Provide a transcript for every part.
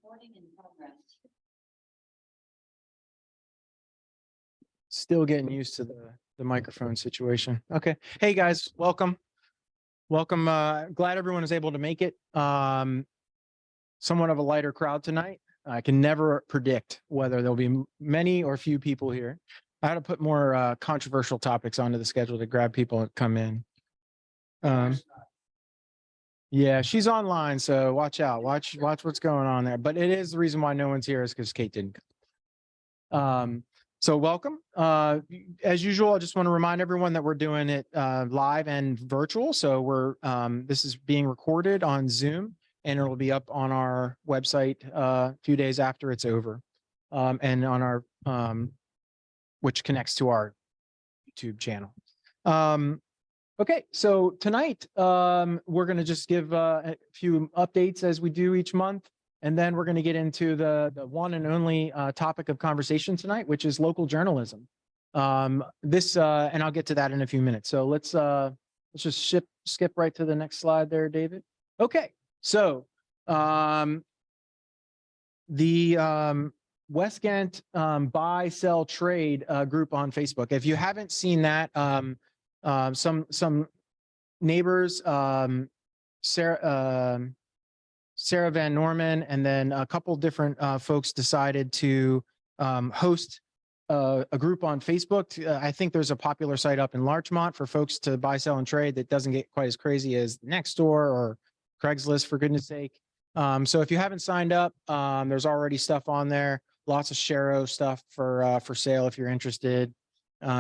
Recording in progress. Still getting used to the microphone situation. Okay. Hey guys, welcome. Welcome. Glad everyone is able to make it. Somewhat of a lighter crowd tonight. I can never predict whether there'll be many or few people here. I had to put more controversial topics onto the schedule to grab people and come in. Yeah, she's online, so watch out. Watch what's going on there. But it is the reason why no one's here is because Kate didn't come. So welcome. As usual, I just want to remind everyone that we're doing it live and virtual. So we're this is being recorded on Zoom, and it'll be up on our website a few days after it's over, and on our which connects to our YouTube channel. Okay, so tonight we're going to just give a few updates as we do each month, and then we're going to get into the one and only topic of conversation tonight, which is local journalism. And I'll get to that in a few minutes. So let's just skip right to the next slide there, David. Okay, so the West Ghent buy, sell, trade group on Facebook. If you haven't seen that, some neighbors, Sarah Van Norman, and then a couple different folks decided to host a group on Facebook. I think there's a popular site up in Larchmont for folks to buy, sell, and trade that doesn't get quite as crazy as Nextdoor or Craigslist, for goodness sake. So if you haven't signed up, there's already stuff on there. Lots of Sharo stuff for sale if you're interested.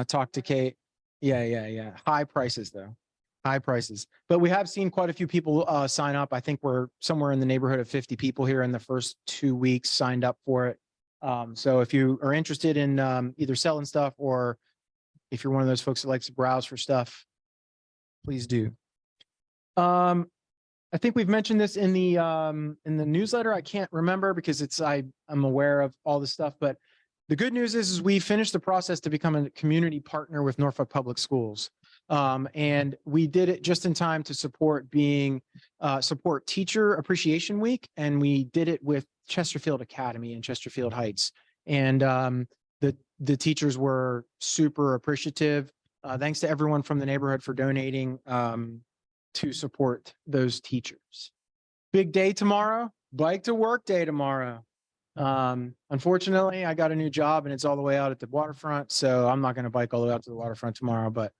Talk to Kate. Yeah. High prices though. High prices. But we have seen quite a few people sign up. I think we're somewhere in the neighborhood of 50 people here in the first 2 weeks signed up for it. So if you are interested in either selling stuff, or if you're one of those folks that likes to browse for stuff, please do. I think we've mentioned this in the newsletter. I can't remember because I'm aware of all this stuff, but the good news is we finished the process to become a community partner with Norfolk Public Schools. And we did it just in time to support Teacher Appreciation Week. And we did it with Chesterfield Academy in Chesterfield Heights. And the teachers were super appreciative. Thanks to everyone from the neighborhood for donating to support those teachers. Big day tomorrow, bike to work day tomorrow. Unfortunately, I got a new job and it's all the way out at the waterfront, so I'm not going to bike all the way out to the waterfront tomorrow, but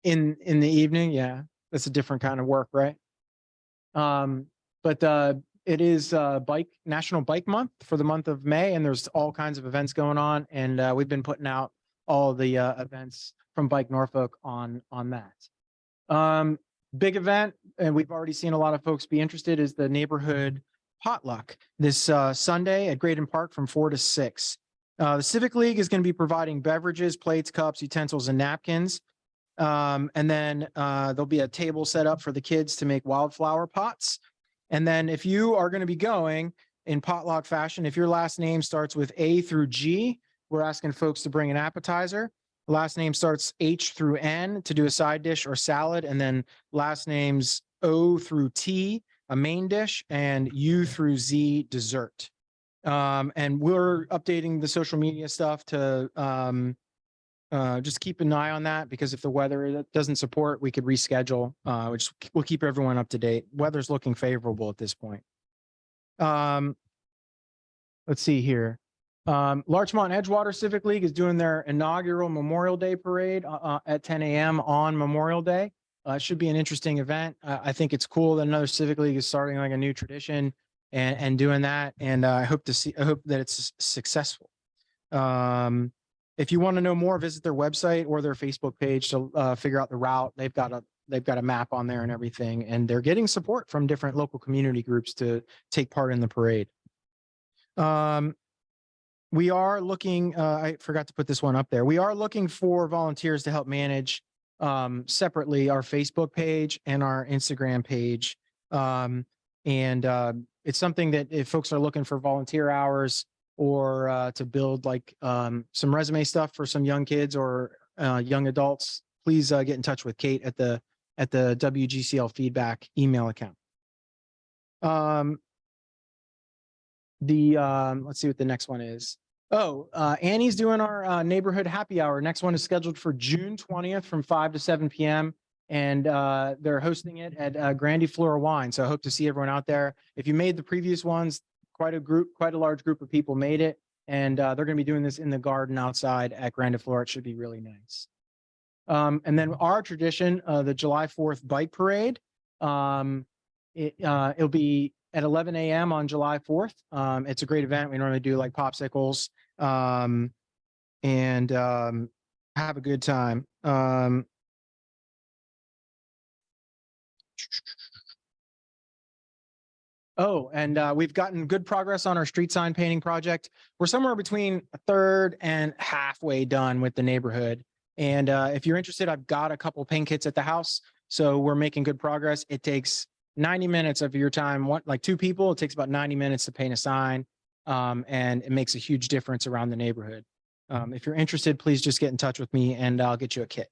in the evening, yeah, that's a different kind of work, right? But it is National Bike Month for the month of May, and there's all kinds of events going on, and we've been putting out all the events from Bike Norfolk on that. Big event, and we've already seen a lot of folks be interested, is the neighborhood potluck this Sunday at Graydon Park from 4 to 6. The Civic League is going to be providing beverages, plates, cups, utensils, and napkins. And then there'll be a table set up for the kids to make wildflower pots. And then if you are going to be going in potluck fashion, if your last name starts with A through G, we're asking folks to bring an appetizer. Last name starts H through N to do a side dish or salad, and then last names O through T, a main dish, and U through Z, dessert. And we're updating the social media stuff to just keep an eye on that, because if the weather doesn't support, we could reschedule, which will keep everyone up to date. Weather's looking favorable at this point. Let's see here. Larchmont Edgewater Civic League is doing their inaugural Memorial Day parade at 10 a.m. on Memorial Day. It should be an interesting event. I think it's cool that another Civic League is starting like a new tradition and doing that. And I hope that it's successful. If you want to know more, visit their website or their Facebook page to figure out the route. They've got a map on there and everything, and they're getting support from different local community groups to take part in the parade. We are looking, I forgot to put this one up there. We are looking for volunteers to help manage separately our Facebook page and our Instagram page. It's something that if folks are looking for volunteer hours or to build like some resume stuff for some young kids or young adults, please get in touch with Kate at the WGCL feedback email account. Let's see what the next one is. Oh, Annie's doing our neighborhood happy hour. Next one is scheduled for June 20th from 5 to 7 p.m. And they're hosting it at Grandy Flora Wine. So I hope to see everyone out there. If you made the previous ones, quite a large group of people made it. And they're going to be doing this in the garden outside at Grandy Flora. It should be really nice. And then our tradition, the July 4th bike parade, it'll be at 11 a.m. on July 4th. It's a great event. We normally do like popsicles and have a good time. Oh, and we've gotten good progress on our street sign painting project. We're somewhere between a third and halfway done with the neighborhood. And if you're interested, I've got a couple paint kits at the house. So we're making good progress. It takes 90 minutes of your time, like 2 people, it takes about 90 minutes to paint a sign. And it makes a huge difference around the neighborhood. If you're interested, please just get in touch with me and I'll get you a kit.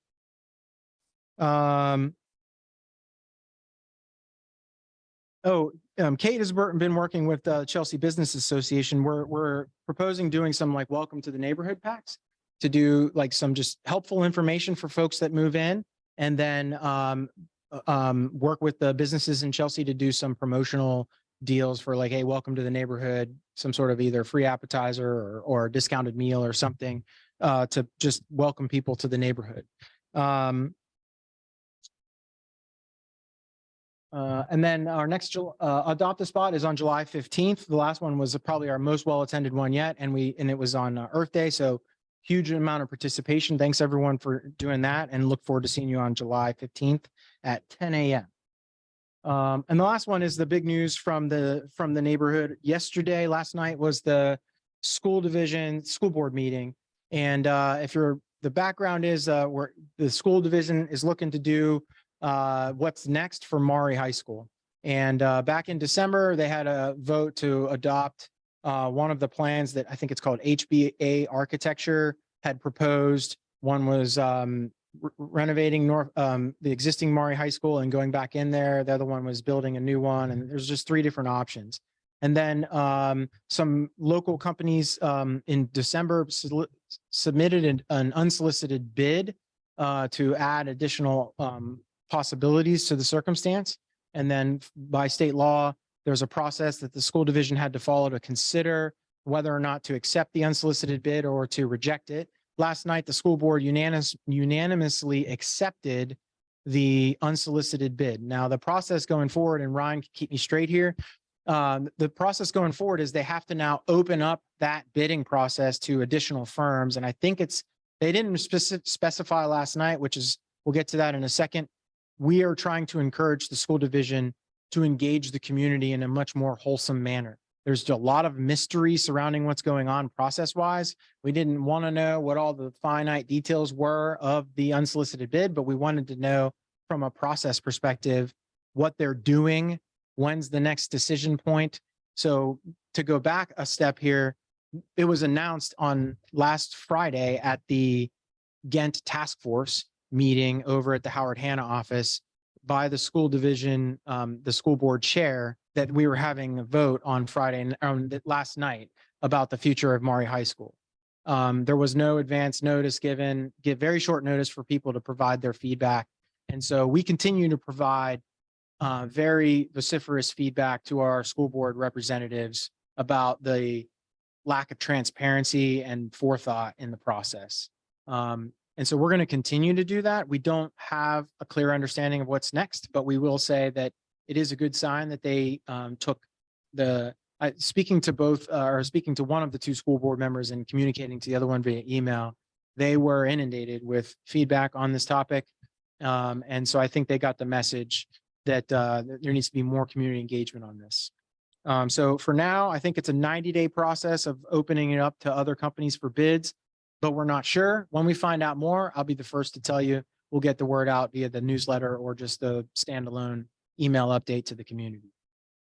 Kate has been working with the Chelsea Business Association. We're proposing doing some like welcome to the neighborhood packs to do like some just helpful information for folks that move in, and then work with the businesses in Chelsea to do some promotional deals for like, hey, welcome to the neighborhood, some sort of either free appetizer or a discounted meal or something to just welcome people to the neighborhood. And then our next Adopt a Spot is on July 15th. The last one was probably our most well-attended one yet. And it was on Earth Day. So huge amount of participation. Thanks everyone for doing that, and look forward to seeing you on July 15th at 10 a.m. And the last one is the big news from the neighborhood. Last night was the school board meeting. And the background is where the school division is looking to do what's next for Maury High School. And back in December, they had a vote to adopt one of the plans that I think it's called HBA Architecture had proposed. One was renovating the existing Maury High School and going back in there. The other one was building a new one. And there's just 3 different options. And then some local companies in December submitted an unsolicited bid to add additional possibilities to the circumstance. And then by state law, there's a process that the school division had to follow to consider whether or not to accept the unsolicited bid or to reject it. Last night, the school board unanimously accepted the unsolicited bid. Now, the process going forward, and Ryan can keep me straight here, the process going forward is they have to now open up that bidding process to additional firms. And I think they didn't specify last night, which is, we'll get to that in a second. We are trying to encourage the school division to engage the community in a much more wholesome manner. There's a lot of mystery surrounding what's going on process-wise. We didn't want to know what all the finite details were of the unsolicited bid, but we wanted to know from a process perspective what they're doing, when's the next decision point. So to go back a step here, it was announced on last Friday at the Ghent task force meeting over at the Howard Hanna office by the school division, the school board chair, that we were having a vote on Friday last night about the future of Maury High School. There was no advance notice given, give very short notice for people to provide their feedback. And so we continue to provide very vociferous feedback to our school board representatives about the lack of transparency and forethought in the process. And so we're going to continue to do that. We don't have a clear understanding of what's next, but we will say that it is a good sign that they took speaking to one of the 2 school board members and communicating to the other one via email. They were inundated with feedback on this topic. And so I think they got the message that there needs to be more community engagement on this. So for now, I think it's a 90-day process of opening it up to other companies for bids, but we're not sure. When we find out more, I'll be the first to tell you. We'll get the word out via the newsletter or just the standalone email update to the community.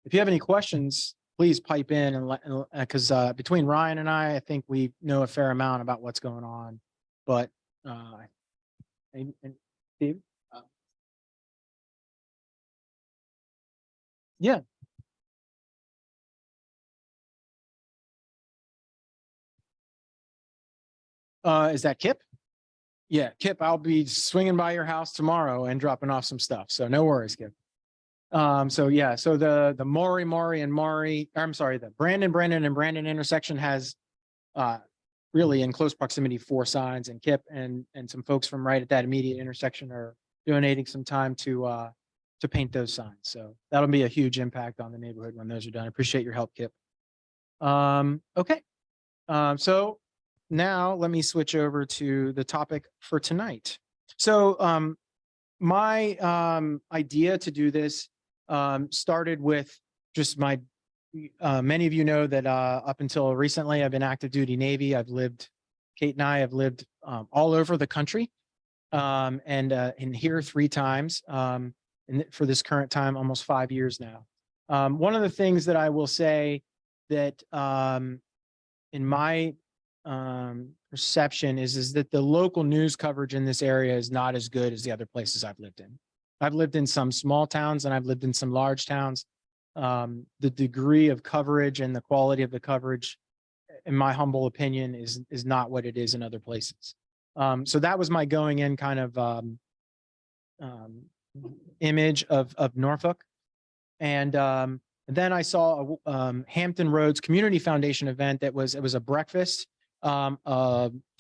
If you have any questions, please pipe in and because between Ryan and I think we know a fair amount about what's going on. But and Steve? Yeah. Is that Kip? Yeah, Kip, I'll be swinging by your house tomorrow and dropping off some stuff. So no worries, Kip. So yeah, so the Maury and Maury, I'm sorry, the Brandon and Brandon intersection has really in close proximity 4 signs, and Kip and some folks from right at that immediate intersection are donating some time to paint those signs. So that'll be a huge impact on the neighborhood when those are done. I appreciate your help, Kip. Okay. So now let me switch over to the topic for tonight. So my idea to do this started with just my many of you know that up until recently I've been active duty Navy. Kate and I have lived all over the country and here 3 times for this current time, almost 5 years now. One of the things that I will say that in my perception is that the local news coverage in this area is not as good as the other places I've lived in. I've lived in some small towns and I've lived in some large towns. The degree of coverage and the quality of the coverage, in my humble opinion, is not what it is in other places. So that was my going in kind of image of Norfolk. And then I saw a Hampton Roads Community Foundation event it was a breakfast 2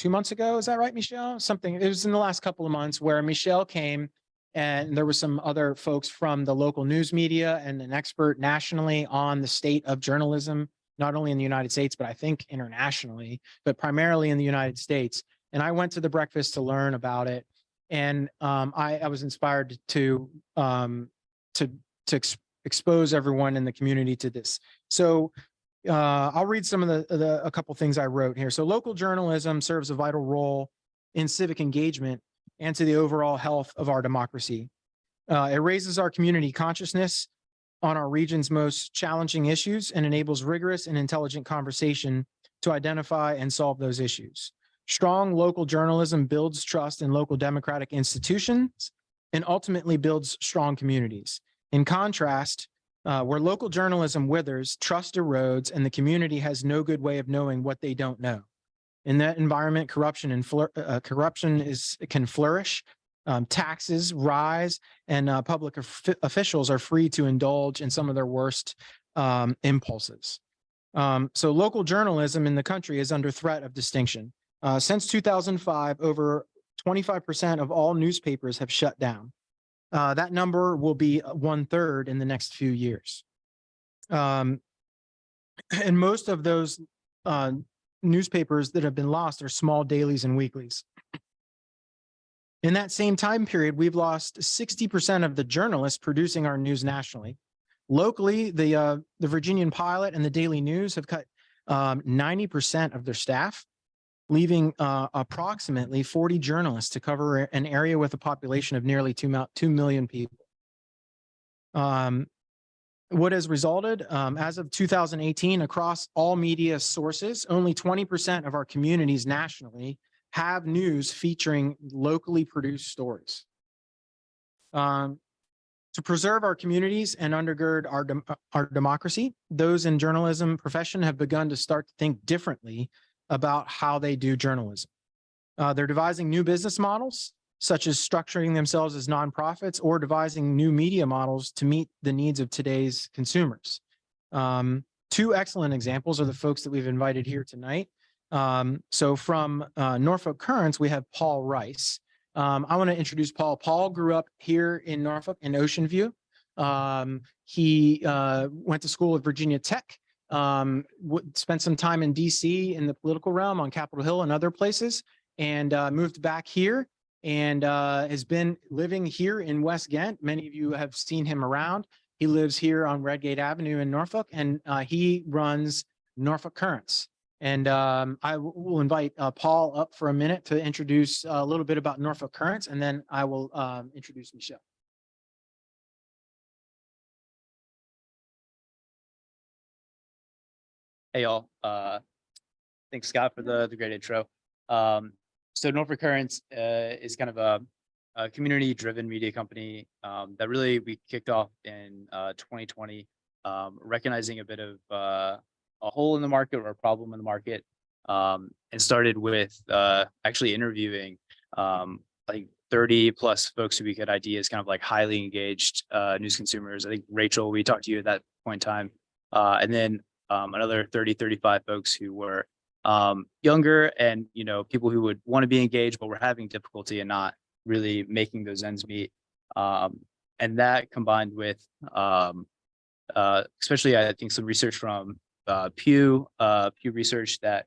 months ago. Is that right, Michelle? It was in the last couple of months where Michelle came and there were some other folks from the local news media and an expert nationally on the state of journalism, not only in the United States, but I think internationally, but primarily in the United States. And I went to the breakfast to learn about it. And I was inspired to expose everyone in the community to this. So I'll read some of a couple things I wrote here. So local journalism serves a vital role in civic engagement and to the overall health of our democracy. It raises our community consciousness on our region's most challenging issues and enables rigorous and intelligent conversation to identify and solve those issues. Strong local journalism builds trust in local democratic institutions and ultimately builds strong communities. In contrast, where local journalism withers, trust erodes, and the community has no good way of knowing what they don't know. In that environment, corruption can flourish, taxes rise, and public officials are free to indulge in some of their worst impulses. So local journalism in the country is under threat of distinction. Since 2005, over 25% of all newspapers have shut down. That number will be 1/3 in the next few years. And most of those newspapers that have been lost are small dailies and weeklies. In that same time period, we've lost 60% of the journalists producing our news nationally. Locally, the Virginian Pilot and the Daily News have cut 90% of their staff, leaving approximately 40 journalists to cover an area with a population of nearly 2 million people. What has resulted, as of 2018, across all media sources, only 20% of our communities nationally have news featuring locally produced stories. To preserve our communities and undergird our democracy, those in journalism profession have begun to start to think differently about how they do journalism. They're devising new business models, such as structuring themselves as nonprofits or devising new media models to meet the needs of today's consumers. 2 excellent examples are the folks that we've invited here tonight. So from Norfolk Currents, we have Paul Rice. I want to introduce Paul. Paul grew up here in Norfolk in Ocean View. He went to school at Virginia Tech, spent some time in DC in the political realm on Capitol Hill and other places, and moved back here and has been living here in West Ghent. Many of you have seen him around. He lives here on Redgate Avenue in Norfolk, and he runs Norfolk Currents. And I will invite Paul up for a minute to introduce a little bit about Norfolk Currents, and then I will introduce Michelle. Hey, y'all. Thanks, Scott, for the great intro. So Norfolk Currents is kind of a community-driven media company that really we kicked off in 2020, recognizing a bit of a hole in the market or a problem in the market and started with actually interviewing like 30 plus folks who we could ID as kind of like highly engaged news consumers. I think Rachel, we talked to you at that point in time. And then another 30, 35 folks who were younger and, people who would want to be engaged, but were having difficulty and not really making those ends meet. And that combined with, especially I think some research from Pew research that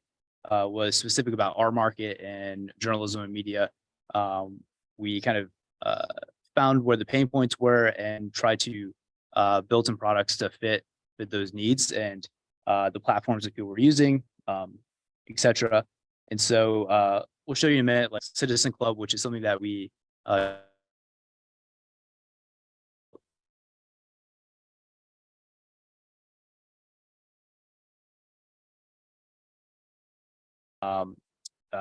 was specific about our market and journalism and media. We kind of found where the pain points were and tried to build some products to fit those needs and the platforms that people were using, etc. And so we'll show you in a minute, like Citizen Club, which is something that we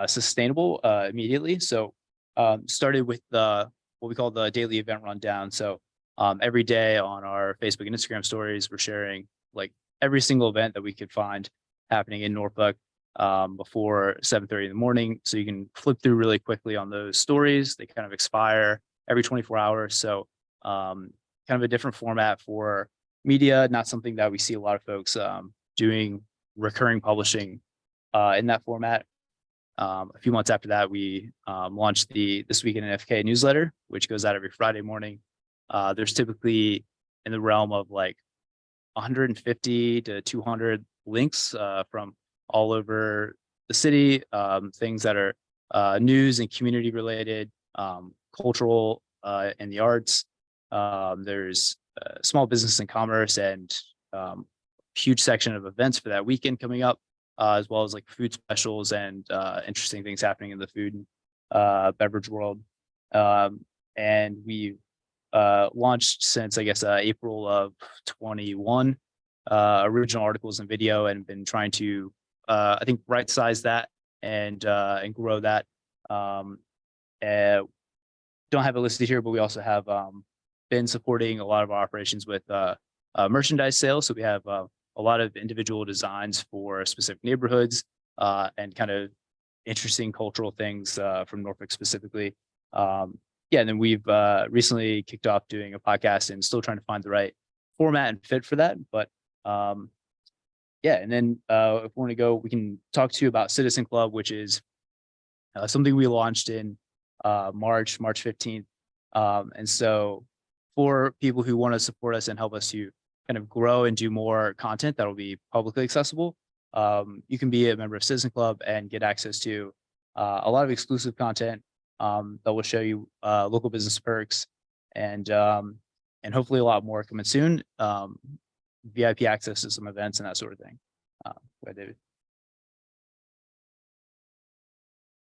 sustainable immediately. So started with what we call the daily event rundown. So every day on our Facebook and Instagram stories, we're sharing like every single event that we could find happening in Norfolk before 7:30 in the morning. So you can flip through really quickly on those stories. They kind of expire every 24 hours. So kind of a different format for media, not something that we see a lot of folks doing recurring publishing in that format. A few months after that, we launched the This Week in NFK newsletter, which goes out every Friday morning. There's typically in the realm of like 150 to 200 links from all over the city, things that are news and community related, cultural and the arts. There's small business and commerce and huge section of events for that weekend coming up. As well as like food specials and interesting things happening in the food beverage world. And we launched since, I guess, April of 21, original articles and video, and been trying to, I think, right size that and grow that. Don't have it listed here, but we also have been supporting a lot of our operations with merchandise sales. So we have a lot of individual designs for specific neighborhoods and kind of interesting cultural things from Norfolk specifically. Yeah, and then we've recently kicked off doing a podcast and still trying to find the right format and fit for that. But yeah, and then if we want to go, we can talk to you about Citizen Club, which is something we launched in March 15th. And so for people who want to support us and help us to kind of grow and do more content that will be publicly accessible, you can be a member of Citizen Club and get access to a lot of exclusive content that will show you local business perks and hopefully a lot more coming soon. VIP access to some events and that sort of thing. Go ahead, David.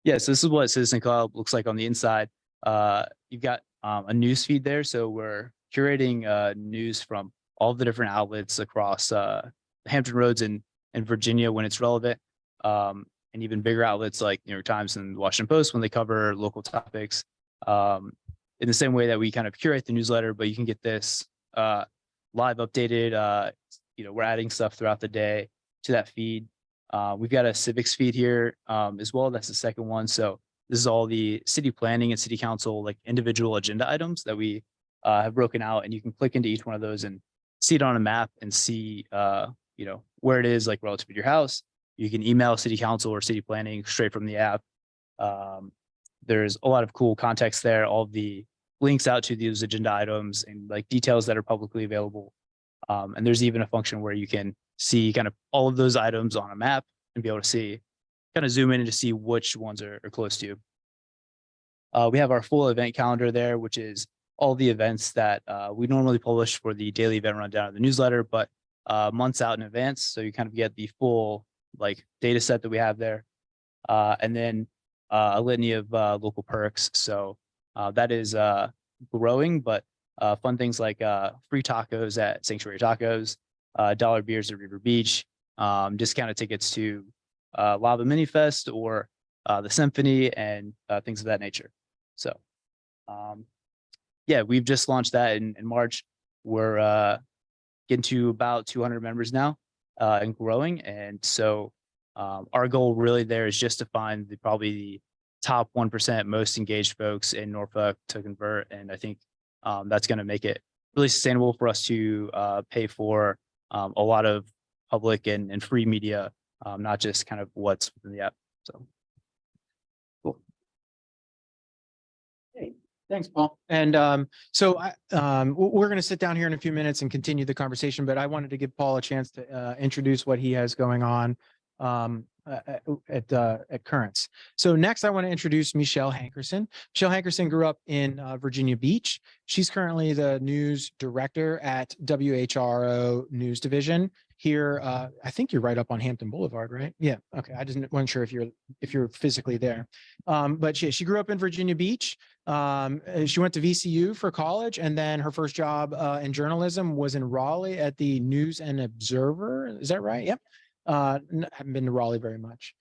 Yeah, so this is what Citizen Club looks like on the inside. You've got a news feed there, so we're curating news from all the different outlets across the Hampton Roads in Virginia when it's relevant, and even bigger outlets like New York Times and Washington Post when they cover local topics. In the same way that we kind of curate the newsletter, but you can get this live updated. We're adding stuff throughout the day to that feed. We've got a civics feed here as well. That's the second one. So this is all the city planning and city council, like individual agenda items that we have broken out, and you can click into each one of those and see it on a map and see, where it is like relative to your house. You can email city council or city planning straight from the app. There's a lot of cool context there, all of the links out to these agenda items and like details that are publicly available. And there's even a function where you can see kind of all of those items on a map and be able to see, kind of zoom in and to see which ones are close to you. We have our full event calendar there, which is all the events that we normally publish for the daily event rundown of the newsletter, but months out in advance. So you kind of get the full like data set that we have there. And then a litany of local perks. So that is growing, but fun things like free tacos at Sanctuary Tacos, dollar beers at River Beach, discounted tickets to Lava Mini Fest or the Symphony and things of that nature. So yeah, we've just launched that in March. We're getting to about 200 members now and growing. And so Our goal really there is just to find probably the top 1% most engaged folks in Norfolk to convert. And I think that's going to make it really sustainable for us to pay for a lot of public and free media, not just kind of what's within the app. So cool. Hey, thanks, Paul. And we're going to sit down here in a few minutes and continue the conversation, but I wanted to give Paul a chance to introduce what he has going on at Currents. So next, I want to introduce Michelle Hankerson. Michelle Hankerson grew up in Virginia Beach. She's currently the news director at WHRO News Division here. I think you're right up on Hampton Boulevard, right? Yeah. Okay. I just wasn't sure if you're physically there. But she grew up in Virginia Beach. She went to VCU for college, and then her first job in journalism was in Raleigh at the News and Observer. Is that right? Yep. Haven't been to Raleigh very much.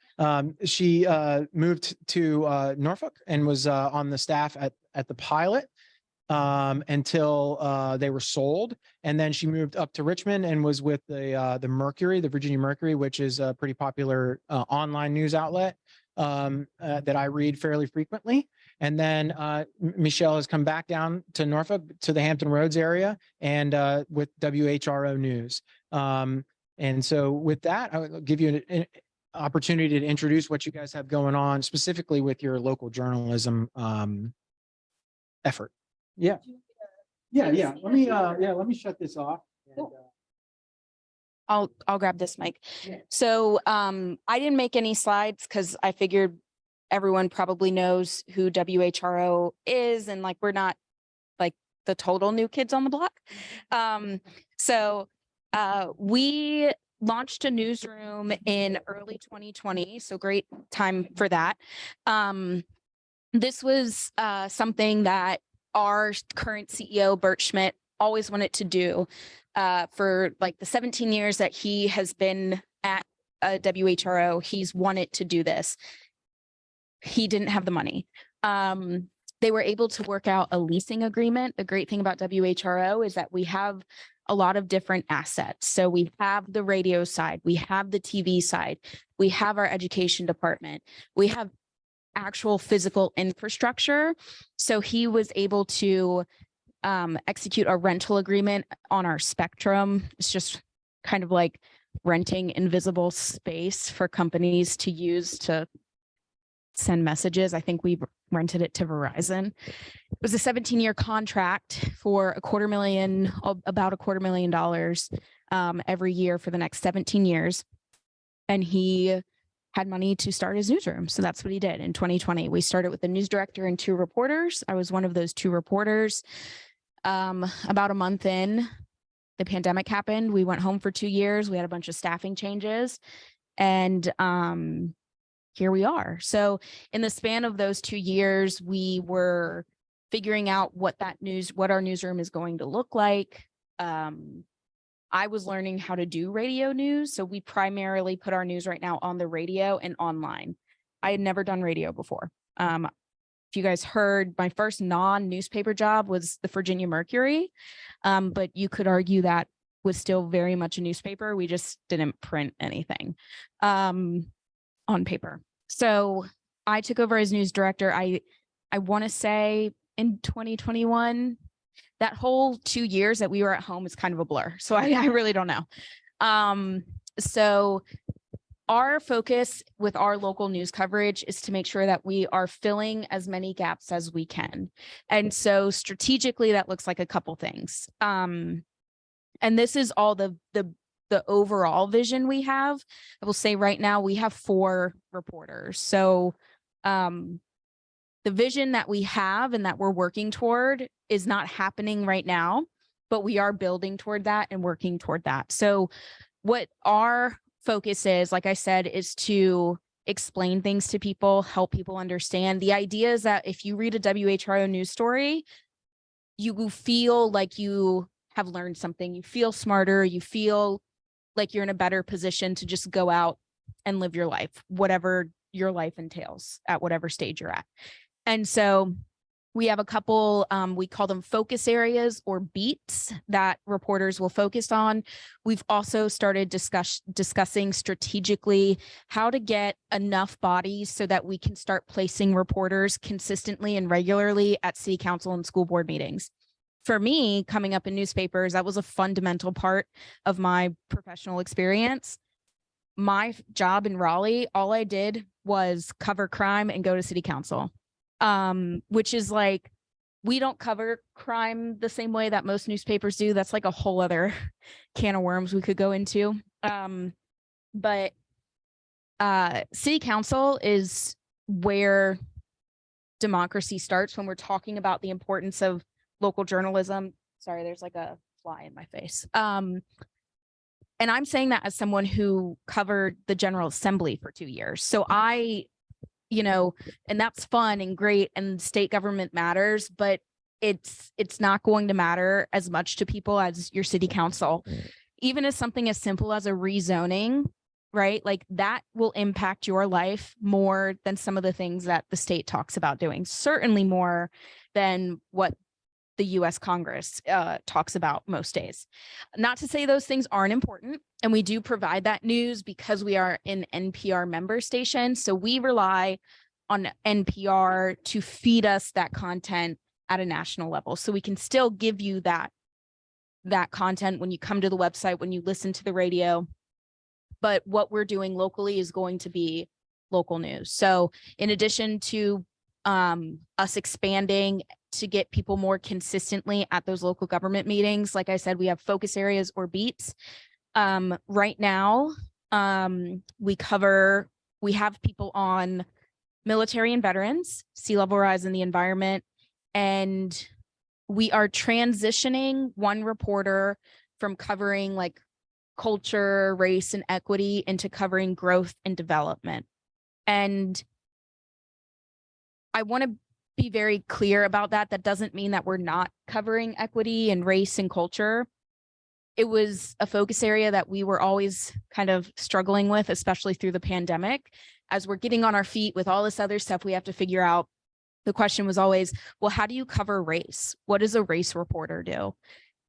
She moved to Norfolk and was on the staff at the Pilot until they were sold, and then she moved up to Richmond and was with the Mercury, the Virginia Mercury, which is a pretty popular online news outlet that I read fairly frequently. And then Michelle has come back down to Norfolk, to the Hampton Roads area, and with WHRO News. And so with that, I will give you an opportunity to introduce what you guys have going on, specifically with your local journalism effort. Yeah. Let me shut this off. Cool. I'll grab this mic. Yeah. So I didn't make any slides because I figured everyone probably knows who WHRO is, and like we're not like the total new kids on the block. We launched a newsroom in early 2020, so great time for that. This was something that our current CEO, Bert Schmidt, always wanted to do for like the 17 years that he has been at WHRO. He's wanted to do this. He didn't have the money. They were able to work out a leasing agreement. The great thing about WHRO is that we have a lot of different assets. So we have the radio side, we have the TV side, we have our education department, we have actual physical infrastructure. So he was able to execute a rental agreement on our spectrum. It's just kind of like renting invisible space for companies to use to send messages. I think we rented it to Verizon. It was a 17-year contract for about $250,000 every year for the next 17 years. And he had money to start his newsroom. So that's what he did in 2020. We started with a news director and 2 reporters. I was one of those 2 reporters. About a month in, the pandemic happened. We went home for 2 years. We had a bunch of staffing changes, and here we are. So in the span of those 2 years, we were figuring out what our newsroom is going to look like. I was learning how to do radio news. So we primarily put our news right now on the radio and online. I had never done radio before. If you guys heard, my first non-newspaper job was the Virginia Mercury, but you could argue that was still very much a newspaper. We just didn't print anything on paper. So I took over as news director. I want to say in 2021, that whole 2 years that we were at home is kind of a blur. So I really don't know. So our focus with our local news coverage is to make sure that we are filling as many gaps as we can. And so strategically, that looks like a couple things. And this is all the overall vision we have. I will say right now we have 4 reporters. So the vision that we have and that we're working toward is not happening right now, but we are building toward that and working toward that. So what our focus is, like I said, is to explain things to people, help people understand. The idea is that if you read a WHRO news story, you feel like you have learned something, you feel smarter, you feel like you're in a better position to just go out and live your life, whatever your life entails at whatever stage you're at. And so We have a couple, we call them focus areas or beats that reporters will focus on. We've also started discussing strategically how to get enough bodies so that we can start placing reporters consistently and regularly at city council and school board meetings. For me, coming up in newspapers, that was a fundamental part of my professional experience. My job in Raleigh, all I did was cover crime and go to city council. Which is like, we don't cover crime the same way that most newspapers do. That's like a whole other can of worms we could go into. But city council is where democracy starts when we're talking about the importance of local journalism. Sorry, there's like a fly in my face. And I'm saying that as someone who covered the General Assembly for 2 years. So and that's fun and great, and state government matters, but it's not going to matter as much to people as your city council. Even as something as simple as a rezoning, right? Like that will impact your life more than some of the things that the state talks about doing, certainly more than what the US Congress talks about most days. Not to say those things aren't important, and we do provide that news because we are an NPR member station. So we rely on NPR to feed us that content at a national level. So we can still give you that content when you come to the website, when you listen to the radio. But what we're doing locally is going to be local news. So in addition to us expanding to get people more consistently at those local government meetings, like I said, we have focus areas or beats. Right now, we have people on military and veterans, sea level rise in the environment, and we are transitioning one reporter from covering like culture, race, and equity into covering growth and development. And I want to be very clear about that. That doesn't mean that we're not covering equity and race and culture. It was a focus area that we were always kind of struggling with, especially through the pandemic. As we're getting on our feet with all this other stuff we have to figure out, the question was always, well, how do you cover race? What does a race reporter do?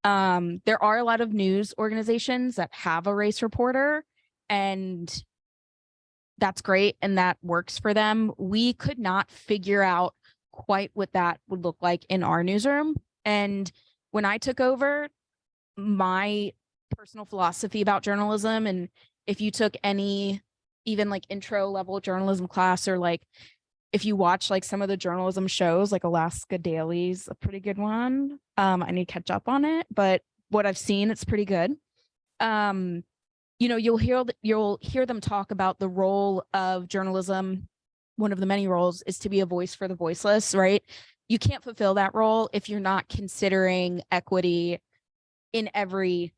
There are a lot of news organizations that have a race reporter, and that's great, and that works for them. We could not figure out quite what that would look like in our newsroom. And when I took over, my personal philosophy about journalism, and if you took any even like intro level journalism class, or like if you watch like some of the journalism shows, like Alaska Daily's a pretty good one. I need to catch up on it, but what I've seen, it's pretty good. You'll hear them talk about the role of journalism. One of the many roles is to be a voice for the voiceless, right? You can't fulfill that role if you're not considering equity in every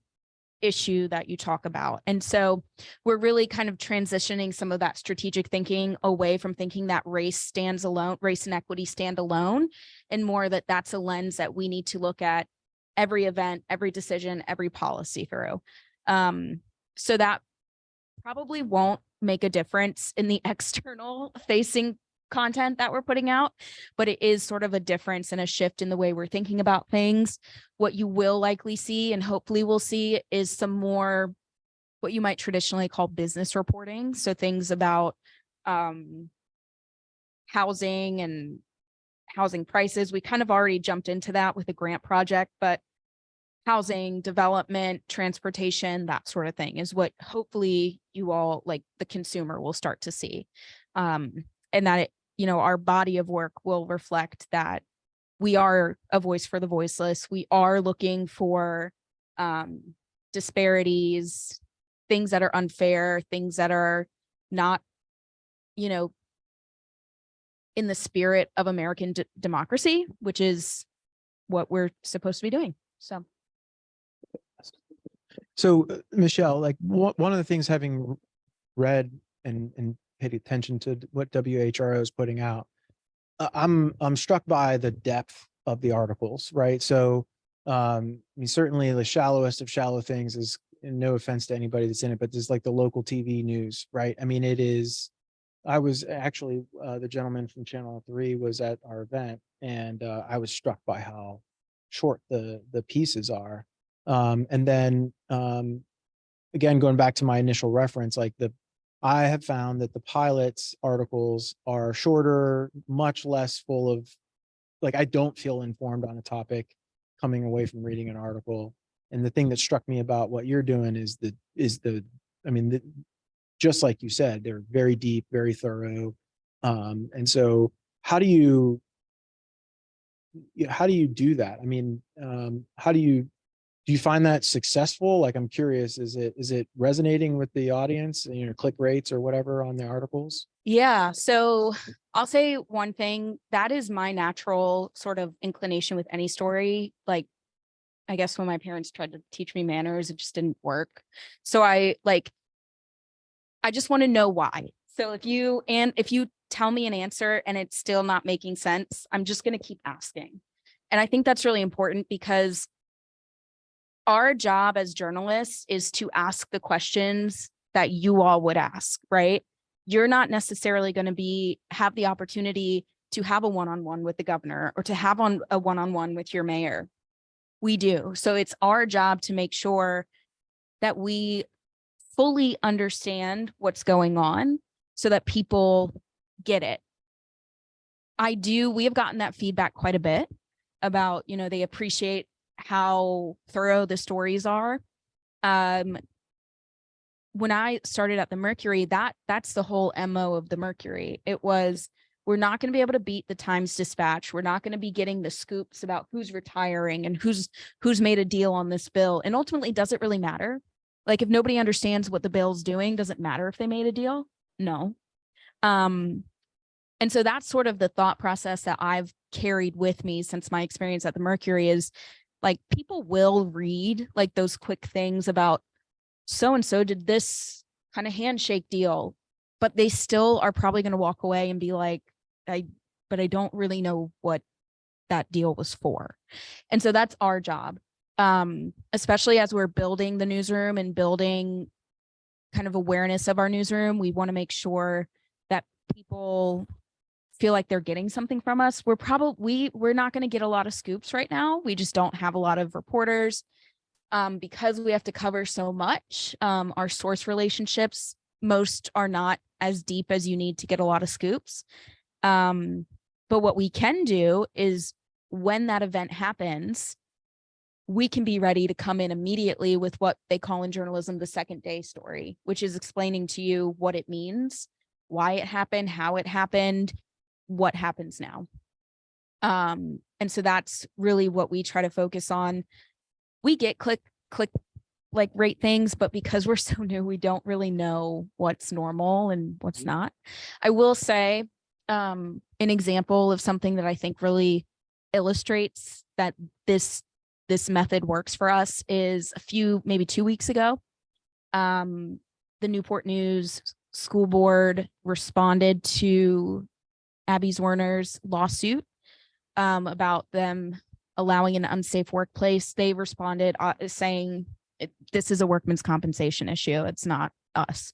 issue that you talk about. And so we're really kind of transitioning some of that strategic thinking away from thinking that race stands alone, race and equity stand alone, and more that that's a lens that we need to look at every event, every decision, every policy through. So that probably won't make a difference in the external facing content that we're putting out, but it is sort of a difference and a shift in the way we're thinking about things. What you will likely see, and hopefully we'll see, is some more what you might traditionally call business reporting. So things about housing and housing prices. We kind of already jumped into that with a grant project, but housing, development, transportation, that sort of thing is what hopefully you all, like the consumer, will start to see. And that our body of work will reflect that we are a voice for the voiceless. We are looking for disparities, things that are unfair, things that are not, in the spirit of American democracy, which is what we're supposed to be doing. So Michelle, like one of the things, having read and paid attention to what WHRO is putting out, I'm struck by the depth of the articles, right? So certainly the shallowest of shallow things is, and no offense to anybody that's in it, but just like the local TV news, right? I mean, it is I was actually, the gentleman from Channel 3 was at our event, and I was struck by how short the pieces are. And then again, going back to my initial reference, like I have found that the pilot's articles are shorter, much less full of, like, I don't feel informed on a topic coming away from reading an article. And the thing that struck me about what you're doing is I mean, just like you said, they're very deep, very thorough. And so how do you do that? I mean, do you find that successful? Like, I'm curious, is it resonating with the audience, click rates or whatever on the articles? Yeah. So I'll say one thing that is my natural sort of inclination with any story. Like, I guess when my parents tried to teach me manners, it just didn't work. So I just want to know why. So if you tell me an answer and it's still not making sense, I'm just going to keep asking. And I think that's really important because our job as journalists is to ask the questions that you all would ask, right? You're not necessarily going to have the opportunity to have a one-on-one with the governor or to have a one-on-one with your mayor. We do. So it's our job to make sure that we fully understand what's going on so that people get it. We have gotten that feedback quite a bit about, they appreciate how thorough the stories are. When I started at the Mercury, that's the whole MO of the Mercury. It was, we're not going to be able to beat the Times Dispatch. We're not going to be getting the scoops about who's retiring and who's made a deal on this bill. And ultimately, does it really matter? Like, if nobody understands what the bill's doing, does it matter if they made a deal? No. And so that's sort of the thought process that I've carried with me since my experience at the Mercury is, like, people will read like those quick things about so-and-so did this kind of handshake deal, but they still are probably going to walk away and be like, but I don't really know what that deal was for. And so that's our job. Especially as we're building the newsroom and building kind of awareness of our newsroom, we want to make sure that people feel like they're getting something from us. We're not going to get a lot of scoops right now. We just don't have a lot of reporters because we have to cover so much. Our source relationships, most are not as deep as you need to get a lot of scoops. But what we can do is when that event happens, we can be ready to come in immediately with what they call in journalism the second day story, which is explaining to you what it means, why it happened, how it happened, what happens now. And so that's really what we try to focus on. We get click like rate things, but because we're so new, we don't really know what's normal and what's not. I will say an example of something that I think really illustrates that this method works for us is maybe 2 weeks ago, the Newport News School Board responded to Abby Zwerner's lawsuit about them allowing an unsafe workplace. They responded saying this is a workman's compensation issue. It's not us.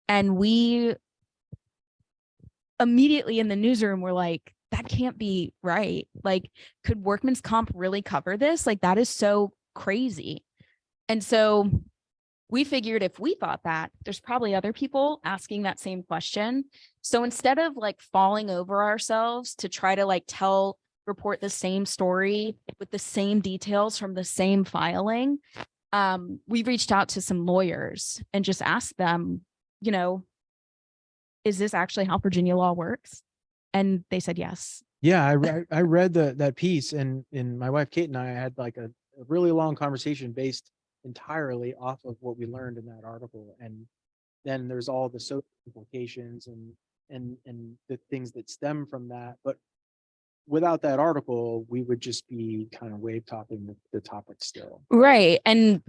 And we immediately in the newsroom were like, that can't be right. Like, could workman's comp really cover this? Like, that is so crazy. And so we figured if we thought that, there's probably other people asking that same question. So instead of like falling over ourselves to try to like report the same story with the same details from the same filing, we reached out to some lawyers and just asked them, is this actually how Virginia law works? And they said yes. Yeah, I read that piece, and my wife Kate and I had like a really long conversation based entirely off of what we learned in that article. And then there's all the social implications and the things that stem from that. But without that article, we would just be kind of wave topping the topic still. Right. And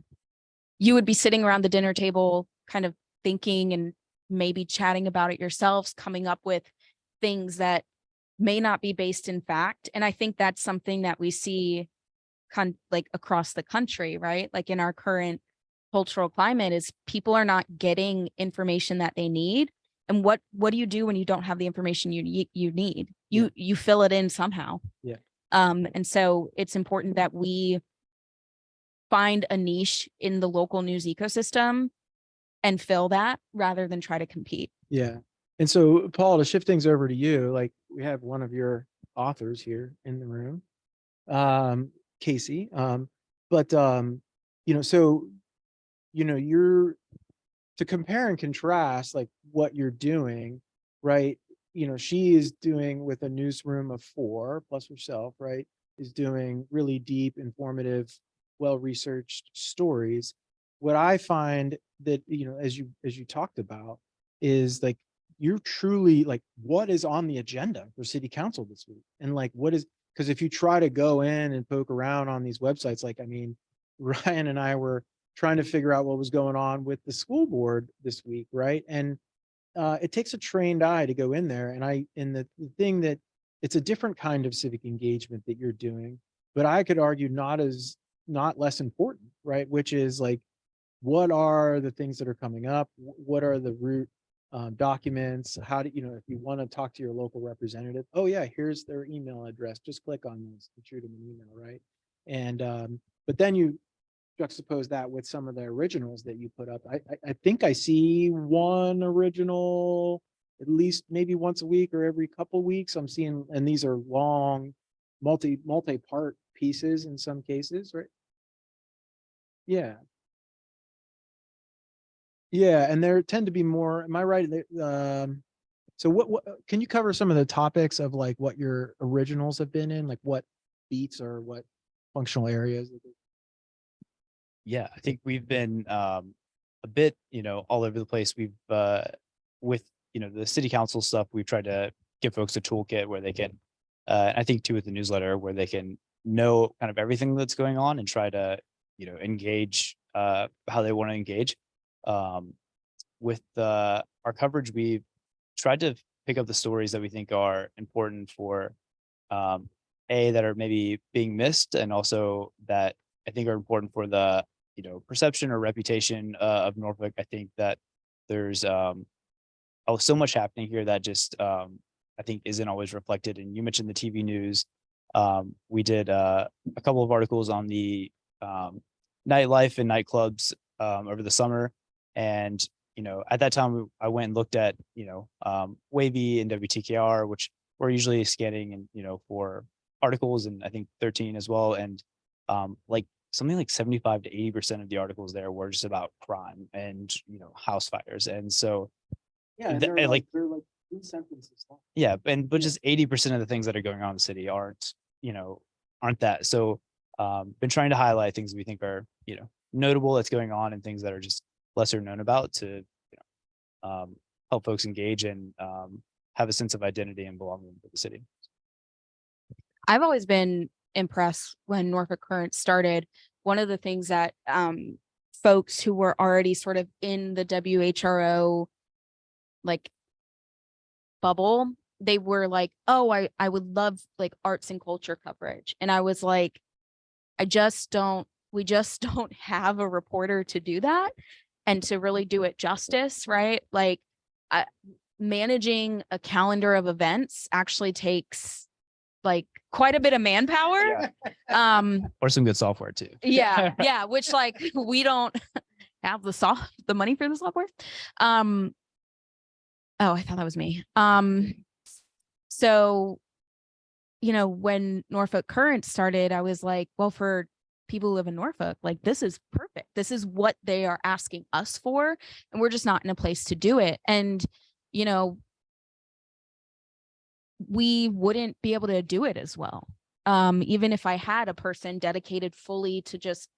you would be sitting around the dinner table kind of thinking and maybe chatting about it yourselves, coming up with things that may not be based in fact. And I think that's something that we see like across the country, right? Like in our current cultural climate is people are not getting information that they need And what do you do when you don't have the information you need? Yeah. You fill it in somehow. Yeah. And so it's important that we find a niche in the local news ecosystem and fill that rather than try to compete. Yeah. And so, Paul, to shift things over to you, like we have one of your authors here in the room, Casey. But so you're to compare and contrast like what you're doing, right? She is doing with a newsroom of 4 plus herself, right? Is doing really deep, informative, well-researched stories. What I find that, as you talked about, is like you're truly like, what is on the agenda for city council this week? And like, because if you try to go in and poke around on these websites, like, I mean, Ryan and I were trying to figure out what was going on with the school board this week, right? And it takes a trained eye to go in there. And the thing that it's a different kind of civic engagement that you're doing, but I could argue not less important, right? Which is like, what are the things that are coming up? What are the root documents? How do if you want to talk to your local representative? Oh yeah, here's their email address. Just click on this and shoot them an email, right? And but then you juxtapose that with some of the originals that you put up. I think I see one original at least maybe once a week or every couple weeks. I'm seeing, and these are long, multi-part pieces in some cases, right? Yeah. Yeah, and there tend to be more, am I right? So what can you cover some of the topics of like what your originals have been in, like what beats or what functional areas? Yeah, I think we've been a bit, all over the place. We've with the city council stuff, we've tried to give folks a toolkit where they can, I think too with the newsletter, where they can know kind of everything that's going on and try to engage how they want to engage. With our coverage, we've tried to pick up the stories that we think are important for that are maybe being missed, and also that I think are important for the perception or reputation of Norfolk. I think that there's so much happening here that just I think isn't always reflected. And you mentioned the TV news. We did a couple of articles on the nightlife and nightclubs over the summer, and at that time I went and looked at Wavy and WTKR, which we're usually scanning and for articles, and I think 13 as well, and like something like 75 to 80% of the articles there were just about crime and house fires. And so Yeah, and th- they're and, like 3 sentences long. yeah, but Yeah. just 80% of the things that are going on in the city aren't that. So been trying to highlight things we think are notable that's going on, and things that are just lesser known about, to help folks engage and have a sense of identity and belonging to the city. I've always been impressed when Norfolk Current started. One of the things that folks who were already sort of in the WHRO like bubble, they were like, oh, I would love like arts and culture coverage. And I was like, we just don't have a reporter to do that and to really do it justice, right? Like managing a calendar of events actually takes like quite a bit of manpower. Or some good software too. Yeah, which like we don't have the money for the software. Oh, I thought that was me. So when Norfolk Current started, I was like, well, for people who live in Norfolk, like this is perfect. This is what they are asking us for, and we're just not in a place to do it. And we wouldn't be able to do it as well. Even if I had a person dedicated fully to just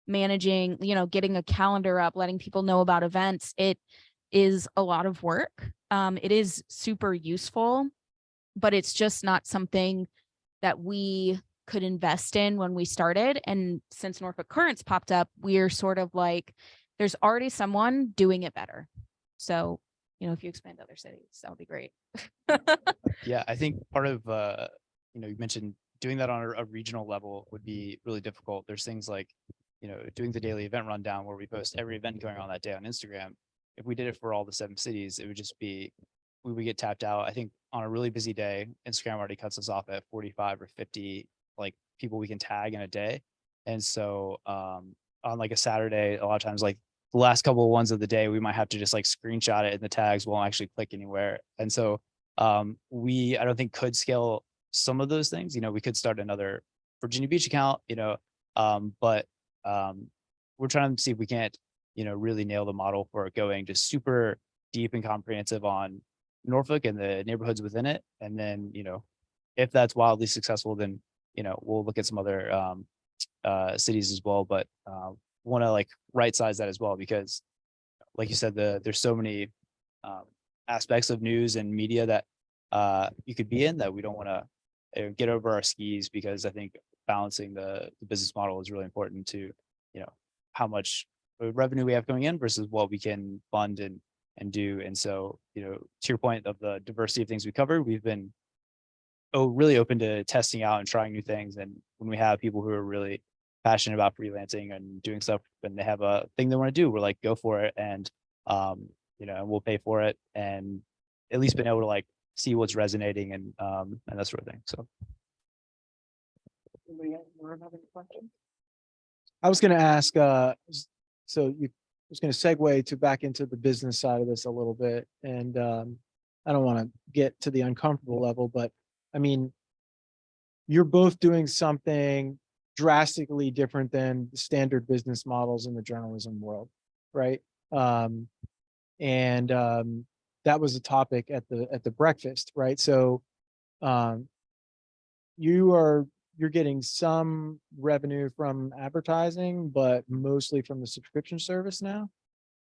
managing, getting a calendar up, letting people know about events, it is a lot of work. It is super useful, but it's just not something that we could invest in when we started. And since Norfolk Currents popped up, we're sort of like, there's already someone doing it better. So, if you expand to other cities, that would be great. Yeah, I think part of you mentioned doing that on a regional level would be really difficult. There's things like doing the daily event rundown where we post every event going on that day on Instagram. if we did it for all the 7 cities, it would just be, we would get tapped out. I think on a really busy day, Instagram already cuts us off at 45 or 50 like people we can tag in a day. And so on like a Saturday, a lot of times like the last couple of ones of the day, we might have to just like screenshot it and the tags won't actually click anywhere. And so I don't think could scale some of those things. We could start another Virginia Beach account, but we're trying to see if we can't, really nail the model for going just super deep and comprehensive on Norfolk and the neighborhoods within it. And then, if that's wildly successful, then, we'll look at some other cities as well. But want to like right size that as well, because like you said, there's so many aspects of news and media that you could be in that we don't want to get over our skis, because I think balancing the business model is really important to, how much revenue we have coming in versus what we can fund and do. And so, to your point of the diversity of things we covered, we've been really open to testing out and trying new things. And when we have people who are really passionate about freelancing and doing stuff and they have a thing they want to do, we're like, go for it. And, we'll pay for it, and at least been able to like see what's resonating and that sort of thing. So. I was going to ask, so you was going to segue to back into the business side of this a little bit. And I don't want to get to the uncomfortable level, but I mean, you're both doing something drastically different than the standard business models in the journalism world, right? And that was a topic at the breakfast, right? So you're getting some revenue from advertising, but mostly from the subscription service now.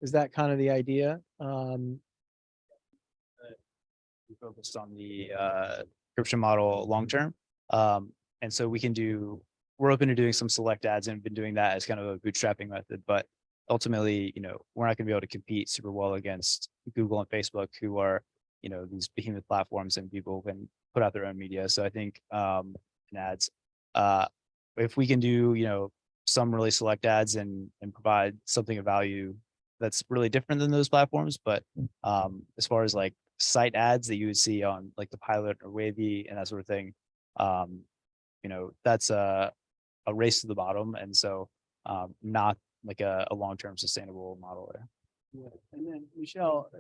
Is that kind of the idea? We focused on the subscription model long term. And so we're open to doing some select ads and been doing that as kind of a bootstrapping method. But ultimately, we're not going to be able to compete super well against Google and Facebook, who are, these behemoth platforms, and people can put out their own media. So I think in ads, if we can do, some really select ads and provide something of value that's really different than those platforms. But as far as like site ads that you would see on like the Pilot or Wavy and that sort of thing, that's a race to the bottom. And so not like a long-term sustainable model there. Yeah. And then Michelle,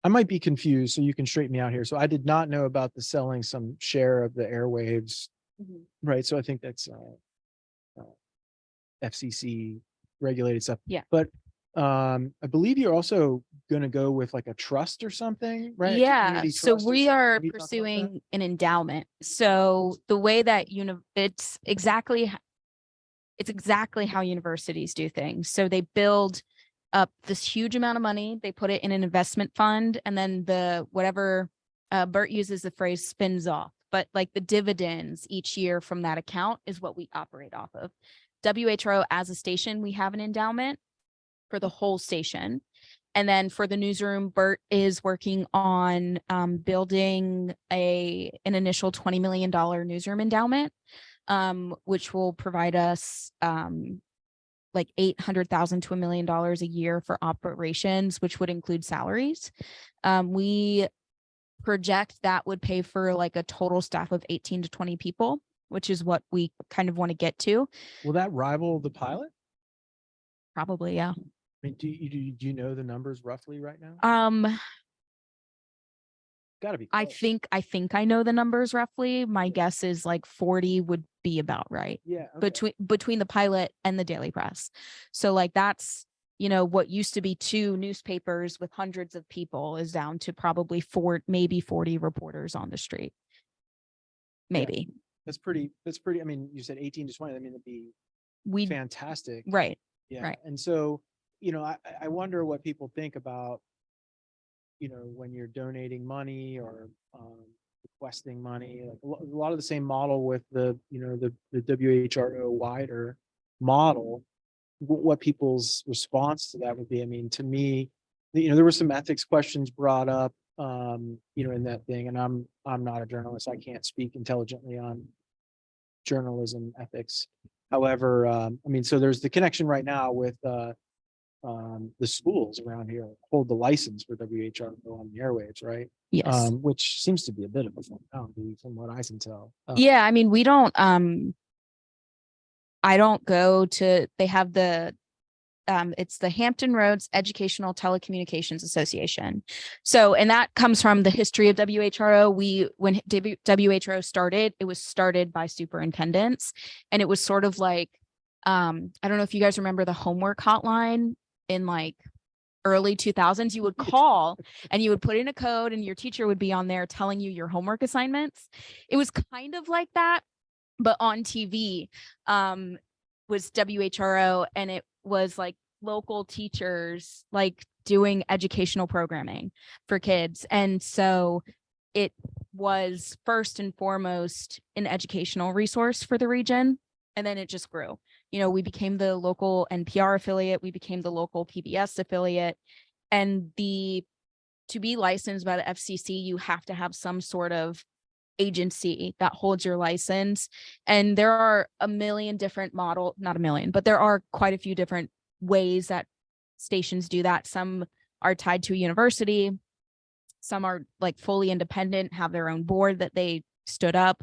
I might be confused, so you can straighten me out here. So I did not know about the selling some share of the airwaves, right? So I think that's FCC regulated stuff. Yeah. But I believe you're also going to go with like a trust or something, right? Yeah, Community so trust or we something. are Can you talk about that? pursuing an endowment. So the way that it's exactly how universities do things. So they build up this huge amount of money, they put it in an investment fund, and then whatever Bert uses the phrase spins off, but like the dividends each year from that account is what we operate off of. WHRO as a station, we have an endowment for the whole station. And then for the newsroom, Bert is working on building an initial $20 million newsroom endowment, which will provide us like $800,000 to $1 million a year for operations, which would include salaries. We project that would pay for like a total staff of 18 to 20 people, which is what we kind of want to get to. Will that rival the Pilot? Probably, yeah. I mean, do you know the numbers roughly right now? Got to be I close. think I know the numbers roughly. My guess is like 40 would be about right. Yeah. Okay. Between the Pilot and the Daily Press. So like that's, what used to be 2 newspapers with hundreds of people is down to probably maybe 40 reporters on the street. Maybe. Yeah. That's pretty, I mean, you said 18 to 20. I mean, it'd be fantastic. Right. Yeah. Right. And so, I wonder what people think about, when you're donating money or requesting money, like a lot of the same model with the WHRO wider model, what people's response to that would be. I mean, to me, there were some ethics questions brought up, in that thing, and I'm not a journalist. I can't speak intelligently on journalism ethics. However, I mean, so there's the connection right now with the schools around here hold the license for WHRO on the airwaves, right? Yes. Which seems to be a bit of a formality from what I can tell. Yeah. I mean, we don't, I don't go to, they have the, it's the Hampton Roads Educational Telecommunications Association. So, and that comes from the history of WHRO. When WHRO started, it was started by superintendents, and it was sort of like, I don't know if you guys remember the homework hotline in like early 2000s. You would call and you would put in a code and your teacher would be on there telling you your homework assignments. It was kind of like that, but on TV, was WHRO, and it was like local teachers like doing educational programming for kids. And so it was first and foremost an educational resource for the region. And then it just grew. You know, we became the local NPR affiliate, we became the local PBS affiliate, and to be licensed by the FCC, you have to have some sort of agency that holds your license. And there are a million different not a million, but there are quite a few different ways that stations do that. Some are tied to a university. Some are like fully independent, have their own board that they stood up.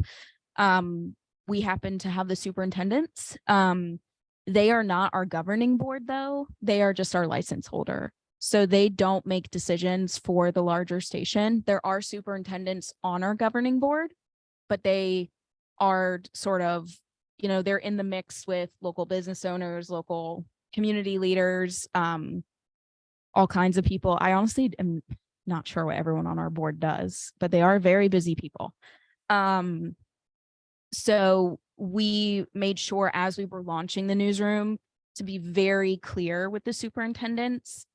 We happen to have the superintendents. They are not our governing board though. They are just our license holder. So they don't make decisions for the larger station. There are superintendents on our governing board, but they are sort of, you know, they're in the mix with local business owners, local community leaders, all kinds of people. I honestly am not sure what everyone on our board does, but they are very busy people. So we made sure as we were launching the newsroom to be very clear with the superintendents.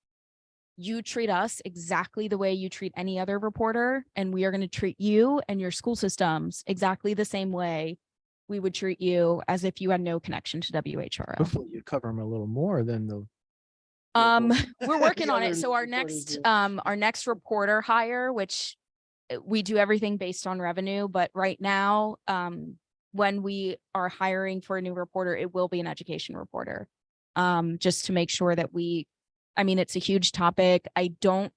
You treat us exactly the way you treat any other reporter, and we are going to treat you and your school systems exactly the same way we would treat you as if you had no connection to WHRO. Hopefully you cover them a little more than the. We're working on it. other So our reporters do. next reporter hire, which we do everything based on revenue, but right now, when we are hiring for a new reporter, it will be an education reporter. Just to make sure that I mean, it's a huge topic. I'm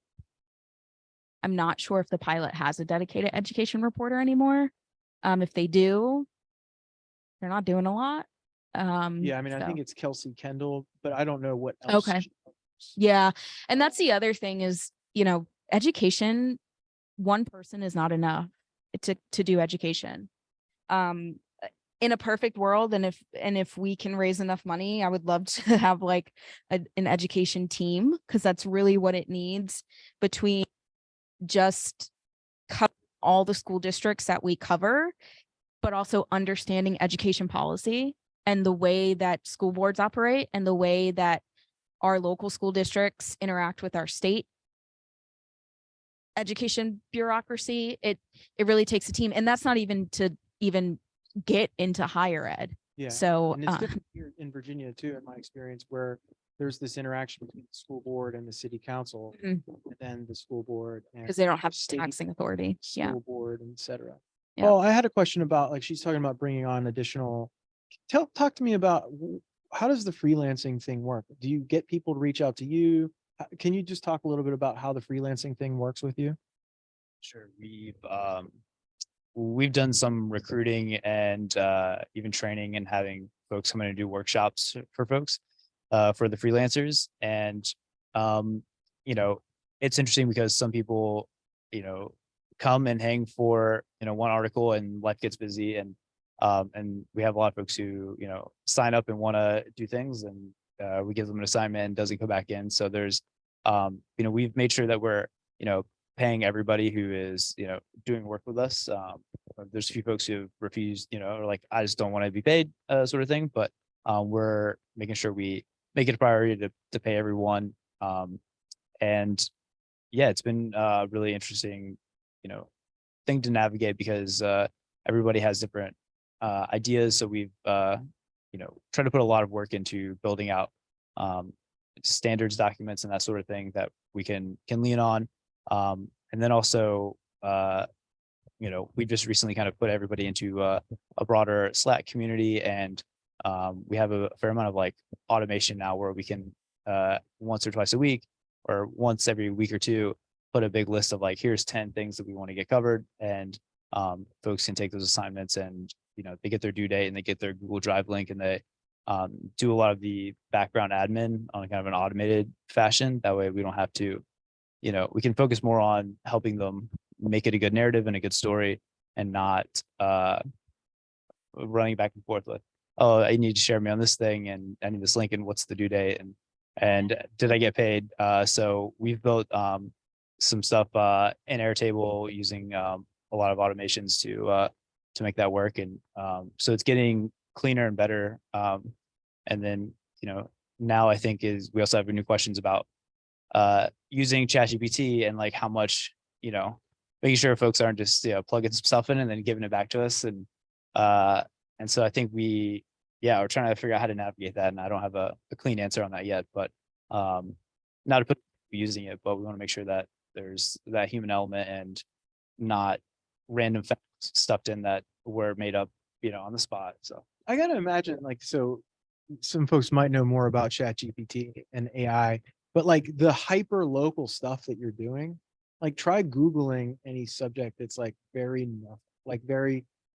not sure if the pilot has a dedicated education reporter anymore. If they do, they're not doing a lot. Yeah, I mean, I so- think it's Kelsey Kendall, but I don't know what else. Okay. she does. Yeah. And that's the other thing is, you know, education, one person is not enough to do education. In a perfect world, and if we can raise enough money, I would love to have like an education team, because that's really what it needs, between just all the school districts that we cover, but also understanding education policy and the way that school boards operate and the way that our local school districts interact with our state education bureaucracy. It really takes a team, and that's not even to get into higher ed. Yeah. So And it's different here in Virginia too, in my experience, where there's this interaction between the school board and the city council, Mhm. and then the school board. because they don't have state taxing authority. Yeah. School board, et cetera. Yeah. Oh, I had a question about, like, she's talking about bringing on additional, talk to me about how does the freelancing thing work? Do you get people to reach out to you? Can you just talk a little bit about how the freelancing thing works with you? Sure. We've done some recruiting and even training and having folks come in and do workshops for folks for the freelancers. And you know, it's interesting because some people, you know, come and hang for, you know, one article and life gets busy, and we have a lot of folks who, you know, sign up and want to do things, and we give them an assignment and doesn't go back in. So there's you know, we've made sure that we're, you know, paying everybody who is, you know, doing work with us. There's a few folks who have refused, you know, or like, I just don't want to be paid, sort of thing. But we're making sure we make it a priority to pay everyone. And yeah, it's been really interesting, you know, thing to navigate, because everybody has different ideas. So we've you know, tried to put a lot of work into building out standards documents and that sort of thing that we can lean on. And then also, you know, we just recently kind of put everybody into a broader Slack community, and we have a fair amount of like automation now where we can once or twice a week or once every week or two, put a big list of like, here's 10 things that we want to get covered. And folks can take those assignments and, they get their due date and they get their Google Drive link and they do a lot of the background admin on kind of an automated fashion. That way we don't have to, we can focus more on helping them make it a good narrative and a good story and not running back and forth with, oh, I need to share me on this thing and I need this link and what's the due date and did I get paid? So we've built some stuff in Airtable using a lot of automations to make that work. And so it's getting cleaner and better. And then, now I think we also have new questions about using ChatGPT and like how much, making sure folks aren't just plugging some stuff in and then giving it back to us. And so I think we're trying to figure out how to navigate that. And I don't have a clean answer on that yet, but not to put using it, but we want to make sure that there's that human element and not random facts stuffed in that were made up, on the spot. So I gotta imagine, like, so some folks might know more about ChatGPT and AI, but like the hyper local stuff that you're doing, like try Googling any subject that's like very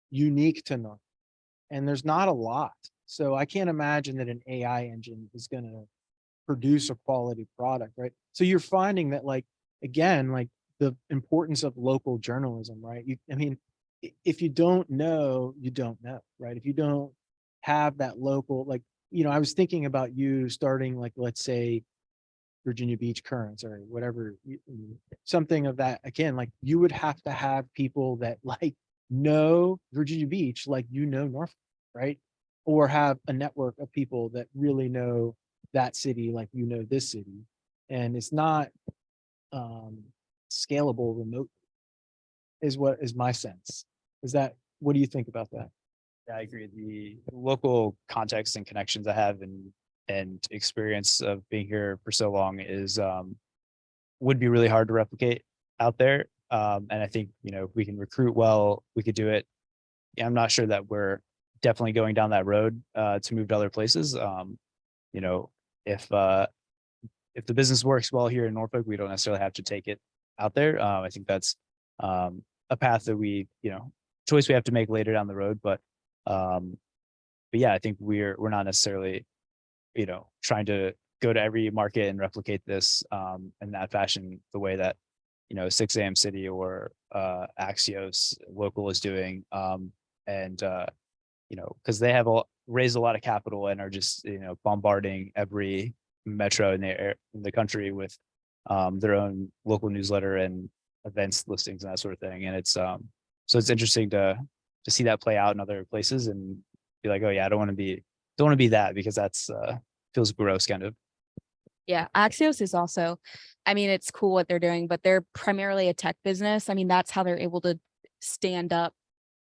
unique to Norfolk. And there's not a lot. So I can't imagine that an AI engine is going to produce a quality product, right? So you're finding that, like, again, like the importance of local journalism, right? If you don't know, you don't know, right? If you don't have that local, like, I was thinking about you starting, like, let's say Virginia Beach Currents or whatever, something of that. Again, like you would have to have people that like know Virginia Beach, like, Norfolk, right? Or have a network of people that really know that city, like, this city. And it's not scalable remotely is what is my sense. What do you think about that? Yeah, I agree. The local context and connections I have and experience of being here for so long is would be really hard to replicate out there. And I think, if we can recruit well, we could do it. Yeah, I'm not sure that we're definitely going down that road to move to other places. If the business works well here in Norfolk, we don't necessarily have to take it out there. I think that's a path that choice we have to make later down the road. But yeah, I think we're not necessarily, trying to go to every market and replicate this in that fashion, the way that, 6 a.m. City or Axios local is doing. Because they have raised a lot of capital and are just, bombarding every metro in the country with their own local newsletter and events listings and that sort of thing. And it's so it's interesting to see that play out in other places and be like, oh yeah, I don't want to be that, because that's feels gross kind of. Yeah, Axios is also, it's cool what they're doing, but they're primarily a tech business. That's how they're able to stand up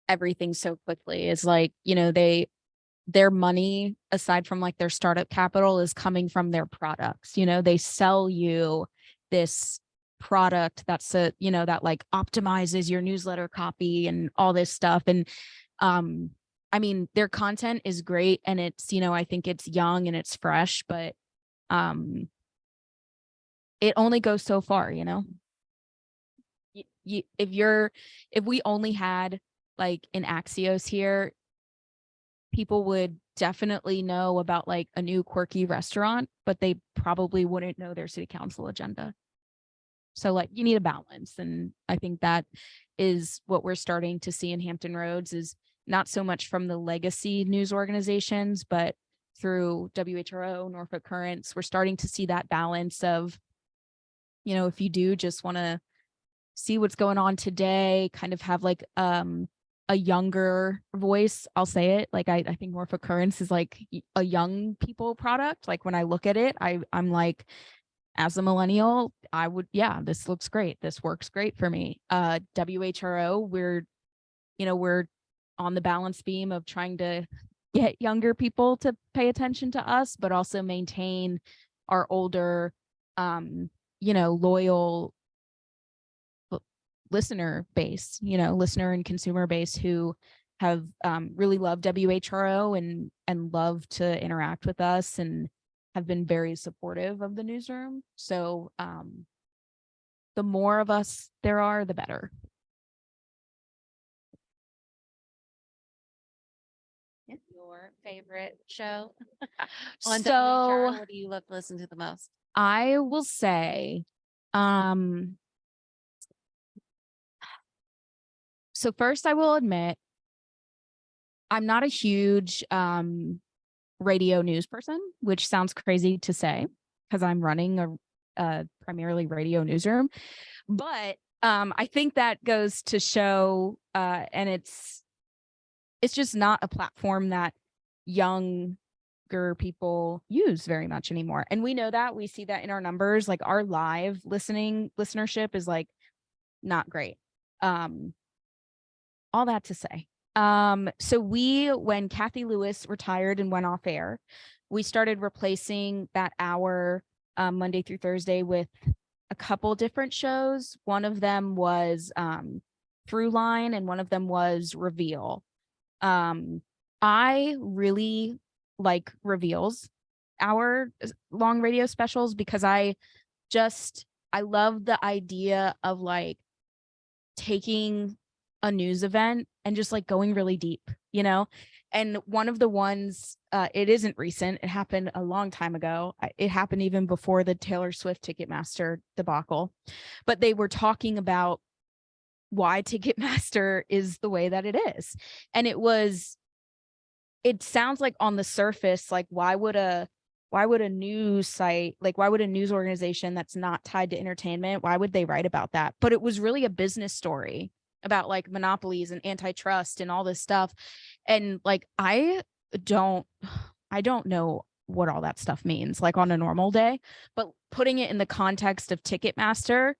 everything so quickly. Is like, their money, aside from like their startup capital, is coming from their products. They sell you this product that's that like optimizes your newsletter copy and all this stuff. And their content is great, and it's, I think it's young and it's fresh, but it only goes so far. If we only had like an Axios here, people would definitely know about like a new quirky restaurant, but they probably wouldn't know their city council agenda. So like you need a balance. And I think that is what we're starting to see in Hampton Roads, is not so much from the legacy news organizations, but through WHRO, Norfolk Currents, we're starting to see that balance of, if you do just want to see what's going on today, kind of have like a younger voice. I'll say it, like I think Norfolk Currents is like a young people product. Like when I look at it, I'm like, as a millennial, this looks great. This works great for me. WHRO, we're on the balance beam of trying to get younger people to pay attention to us, but also maintain our older, loyal listener base, listener and consumer base who have really loved WHRO and love to interact with us. And have been very supportive of the newsroom. So the more of us there are, the better. Your favorite show on So WHR? What do you love to listen to the most? I will say, so first I will admit, I'm not a huge radio news person, which sounds crazy to say because I'm running a primarily radio newsroom. But I think that goes to show, and it's just not a platform that younger people use very much anymore. And we know that. We see that in our numbers. Like our live listenership is like not great. All that to say. So when Kathy Lewis retired and went off air, we started replacing that hour Monday through Thursday with a couple different shows. One of them was Throughline and one of them was Reveal. I really like Reveals, hour long radio specials, because I love the idea of like taking a news event and just like going really deep, you know? And one of the ones, it isn't recent. It happened a long time ago. It happened even before the Taylor Swift Ticketmaster debacle, but they were talking about why Ticketmaster is the way that it is. And it sounds like on the surface, like why would a news site, like why would a news organization that's not tied to entertainment, why would they write about that? But it was really a business story about like monopolies and antitrust and all this stuff. And like, I don't know what all that stuff means like on a normal day, but putting it in the context of Ticketmaster,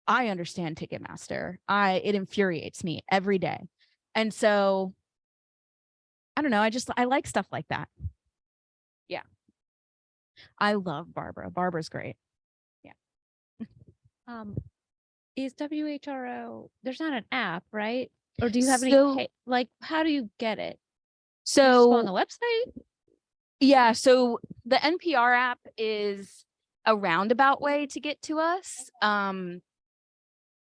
I understand Ticketmaster. It infuriates me every day. And so I don't know. I like stuff like that. Yeah. I love Barbara. Barbara's great. Yeah. Is WHRO, there's not an app, right? Or do you have So- any, like, how do you get it? You just go on the So website? yeah, so the NPR app is a roundabout way to get to us.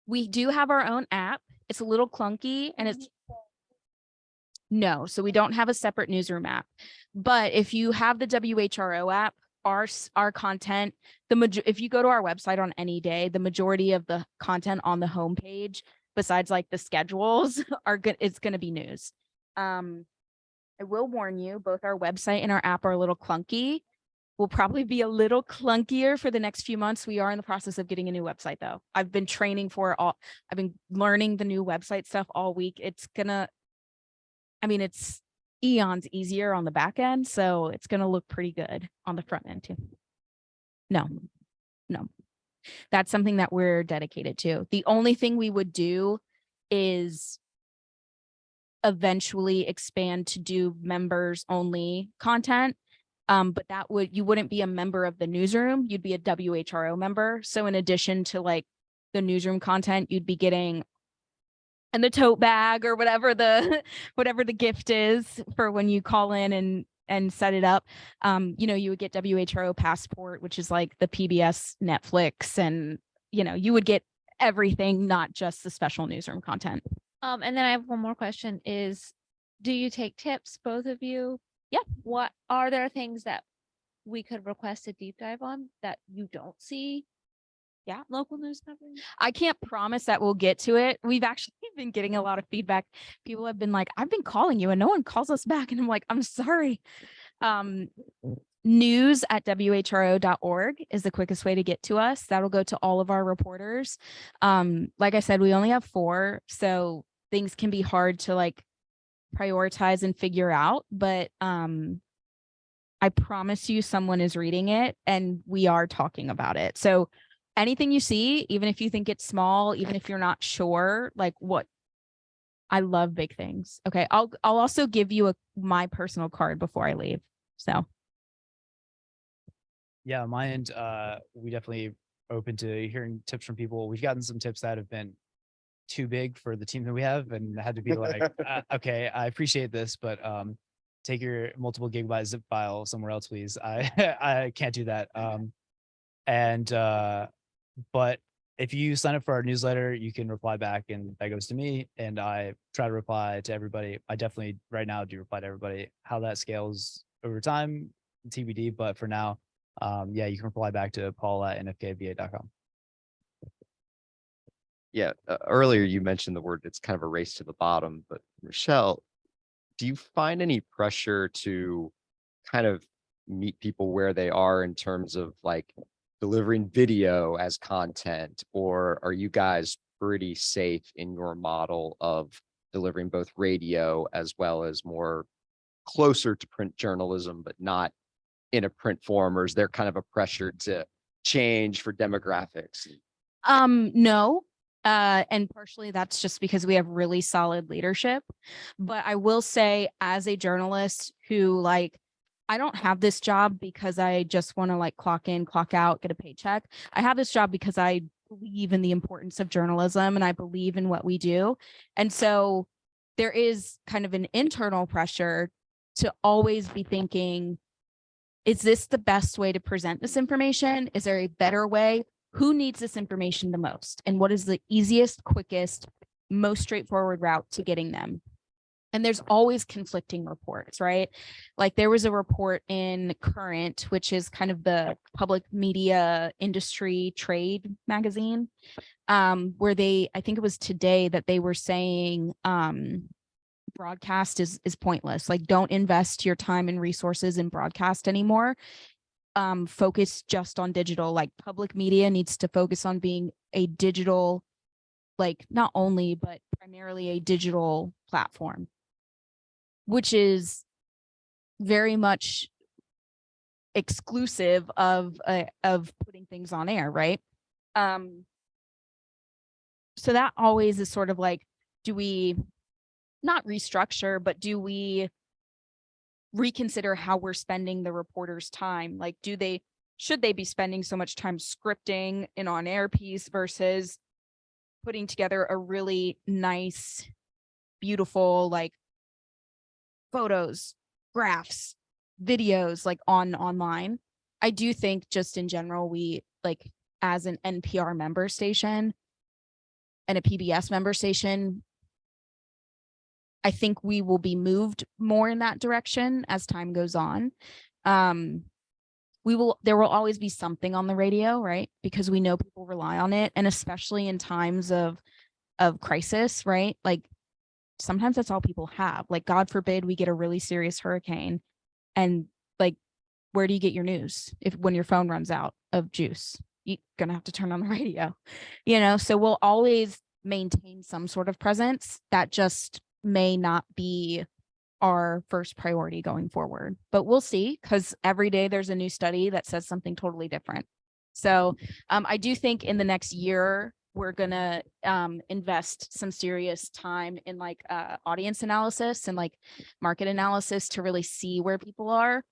We do have our own app. It's a little clunky and no, so we don't have a separate newsroom app. But if you have the WHRO app, our content, if you go to our website on any day, the majority of the content on the homepage, besides like the schedules, it's going to be news. I will warn you, both our website and our app are a little clunky. Will probably be a little clunkier for the next few months. We are in the process of getting a new website though. I've been training for I've been learning the new website stuff all week. It's eons easier on the back end, so it's going to look pretty good on the front end too. No, that's something that we're dedicated to. The only thing we would do is eventually expand to do members only content. But you wouldn't be a member of the newsroom, you'd be a WHRO member. So in addition to like the newsroom content, you'd be getting and the tote bag or whatever the gift is for when you call in and set it up. You would get WHRO Passport, which is like the PBS Netflix, and you would get everything, not just the special newsroom content. And then I have one more question is, do you take tips, both of you? Yeah. What are there things that we could request a deep dive on that you don't see? Yeah. Local news coverage? I can't promise that we'll get to it. We've actually been getting a lot of feedback. People have been like, I've been calling you and no one calls us back. And I'm like, I'm sorry. News@whro.org is the quickest way to get to us. That'll go to all of our reporters. Like I said, we only have 4, so things can be hard to like prioritize and figure out, but I promise you someone is reading it and we are talking about it. So anything you see, even if you think it's small, even if you're not sure, like what, I love big things. Okay. I'll also give you my personal card before I leave. So Yeah, on my end, we definitely open to hearing tips from people. We've gotten some tips that have been too big for the team that we have and had to be like, okay, I appreciate this, but take your multiple gigabyte zip file somewhere else, please. I I can't do that. But if you sign up for our newsletter, you can reply back, and that goes to me, and I try to reply to everybody. I definitely right now do reply to everybody. How that scales over time, TBD. But for now, yeah, you can reply back to paul@nfkva.com. Yeah, earlier you mentioned the word, it's kind of a race to the bottom, but Michelle, do you find any pressure to kind of meet people where they are in terms of like delivering video as content, or are you guys pretty safe in your model of delivering both radio as well as more closer to print journalism, but not in a print form, or is there kind of a pressure to change for demographics? No. And partially that's just because we have really solid leadership. But I will say, as a journalist who I don't have this job because I just want to clock in, clock out, get a paycheck. I have this job because I believe in the importance of journalism and I believe in what we do. And so there is kind of an internal pressure to always be thinking, is this the best way to present this information? Is there a better way? Who needs this information the most? And what is the easiest, quickest, most straightforward route to getting them? And there's always conflicting reports, right? Like there was a report in Current, which is kind of the public media industry trade magazine, where I think it was today that they were saying broadcast is pointless. Like don't invest your time and resources in broadcast anymore. Focus just on digital. Like public media needs to focus on being a digital, not only, but primarily a digital platform, which is very much exclusive of putting things on air, right? So that always is sort of do we not restructure, but do we reconsider how we're spending the reporter's time? Should they be spending so much time scripting an on-air piece versus putting together a really nice, beautiful, photos, graphs, videos online? I do think just in general, we as an NPR member station and a PBS member station, I think we will be moved more in that direction as time goes on. There will always be something on the radio, right? Because we know people rely on it. And especially in times of crisis, right? Sometimes that's all people have. God forbid we get a really serious hurricane, and where do you get your news when your phone runs out of juice? You're gonna have to turn on the radio, so we'll always maintain some sort of presence. That just may not be our first priority going forward, but we'll see, because every day there's a new study that says something totally different. So I do think in the next year we're gonna invest some serious time in audience analysis and market analysis to really see where people are.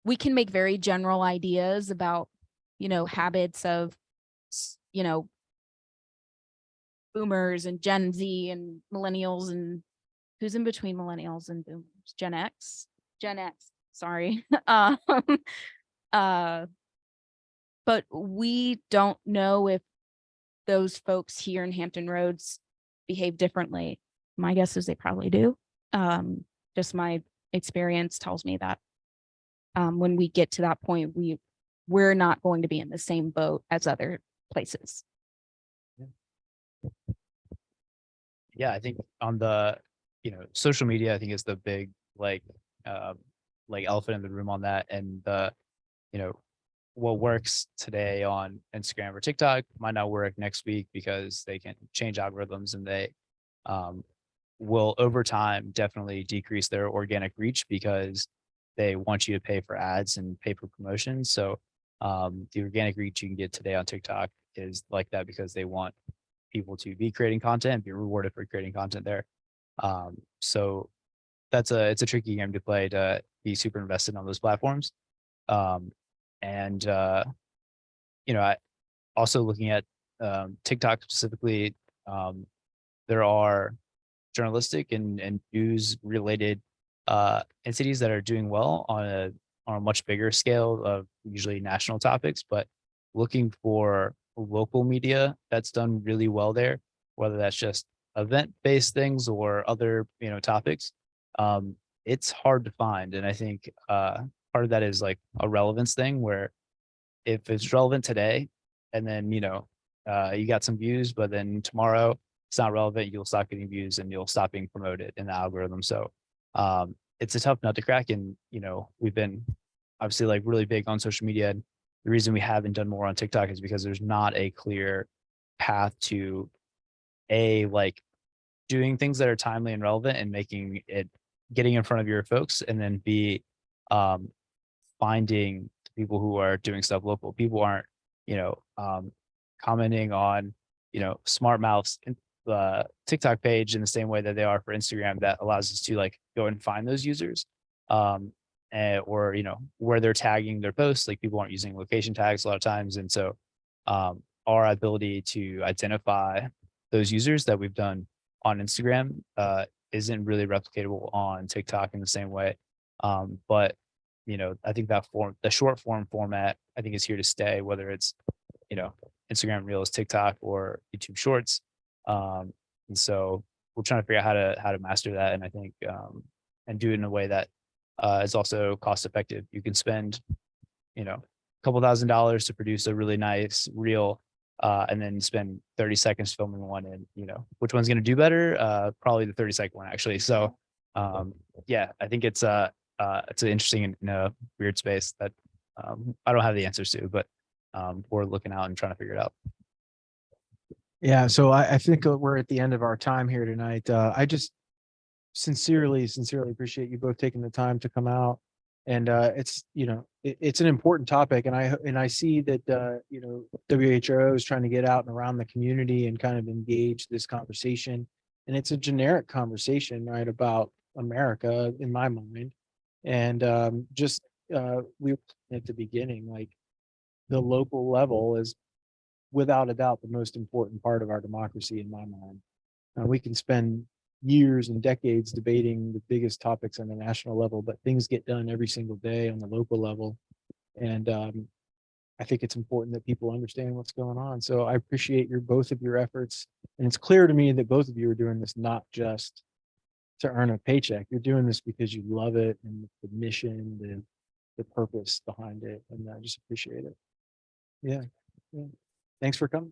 We can make very general ideas about habits of boomers and Gen Z and millennials, and who's in between millennials and boomers? Gen X, sorry. But we don't know if those folks here in Hampton Roads behave differently. My guess is they probably do. Just my experience tells me that when we get to that point, we're not going to be in the same boat as other places. Yeah, I think on the social media, I think is the big elephant in the room on that. And what works today on Instagram or TikTok might not work next week because they can change algorithms, and they will over time definitely decrease their organic reach because they want you to pay for ads and pay for promotions. So the organic reach you can get today on TikTok is like that because they want people to be creating content and be rewarded for creating content there. So it's a tricky game to play, to be super invested on those platforms. I also looking at TikTok specifically, there are journalistic and news related in cities that are doing well on a much bigger scale of usually national topics, but looking for local media that's done really well there, whether that's just event-based things or other, topics. It's hard to find. And I think part of that is like a relevance thing where if it's relevant today and then, you got some views, but then tomorrow it's not relevant, you'll stop getting views and you'll stop being promoted in the algorithm. So it's a tough nut to crack. And, we've been obviously like really big on social media. And the reason we haven't done more on TikTok is because there's not a clear path to like doing things that are timely and relevant and making it getting in front of your folks, and then B, finding people who are doing stuff local. People aren't, commenting on, smart mouths in the TikTok page in the same way that they are for Instagram. That allows us to like go and find those users. Or, where they're tagging their posts, like people aren't using location tags a lot of times. And so our ability to identify those users that we've done on Instagram isn't really replicatable on TikTok in the same way. But I think that the short form format, I think is here to stay, whether it's, Instagram Reels, TikTok, or YouTube Shorts. And so we're trying to figure out how to master that. And I think, and do it in a way that is also cost effective. You can spend, a couple $1,000s to produce a really nice reel, and then spend 30 seconds filming one. And, which one's going to do better? Probably the 30-second one, actually. So, yeah, I think it's an interesting and a weird space that I don't have the answers to, but we're looking out and trying to figure it out. Yeah, so I think we're at the end of our time here tonight. I just sincerely appreciate you both taking the time to come out. And it's, it's an important topic. And I see that, WHO is trying to get out and around the community and kind of engage this conversation. And it's a generic conversation, right, about America in my mind. And we were at the beginning, like the local level is without a doubt the most important part of our democracy in my mind. We can spend years and decades debating the biggest topics on the national level, but things get done every single day on the local level. And I think it's important that people understand what's going on. So I appreciate both of your efforts. And it's clear to me that both of you are doing this not just to earn a paycheck. You're doing this because you love it and the mission, the purpose behind it. And I just appreciate it. Yeah. Thanks for coming.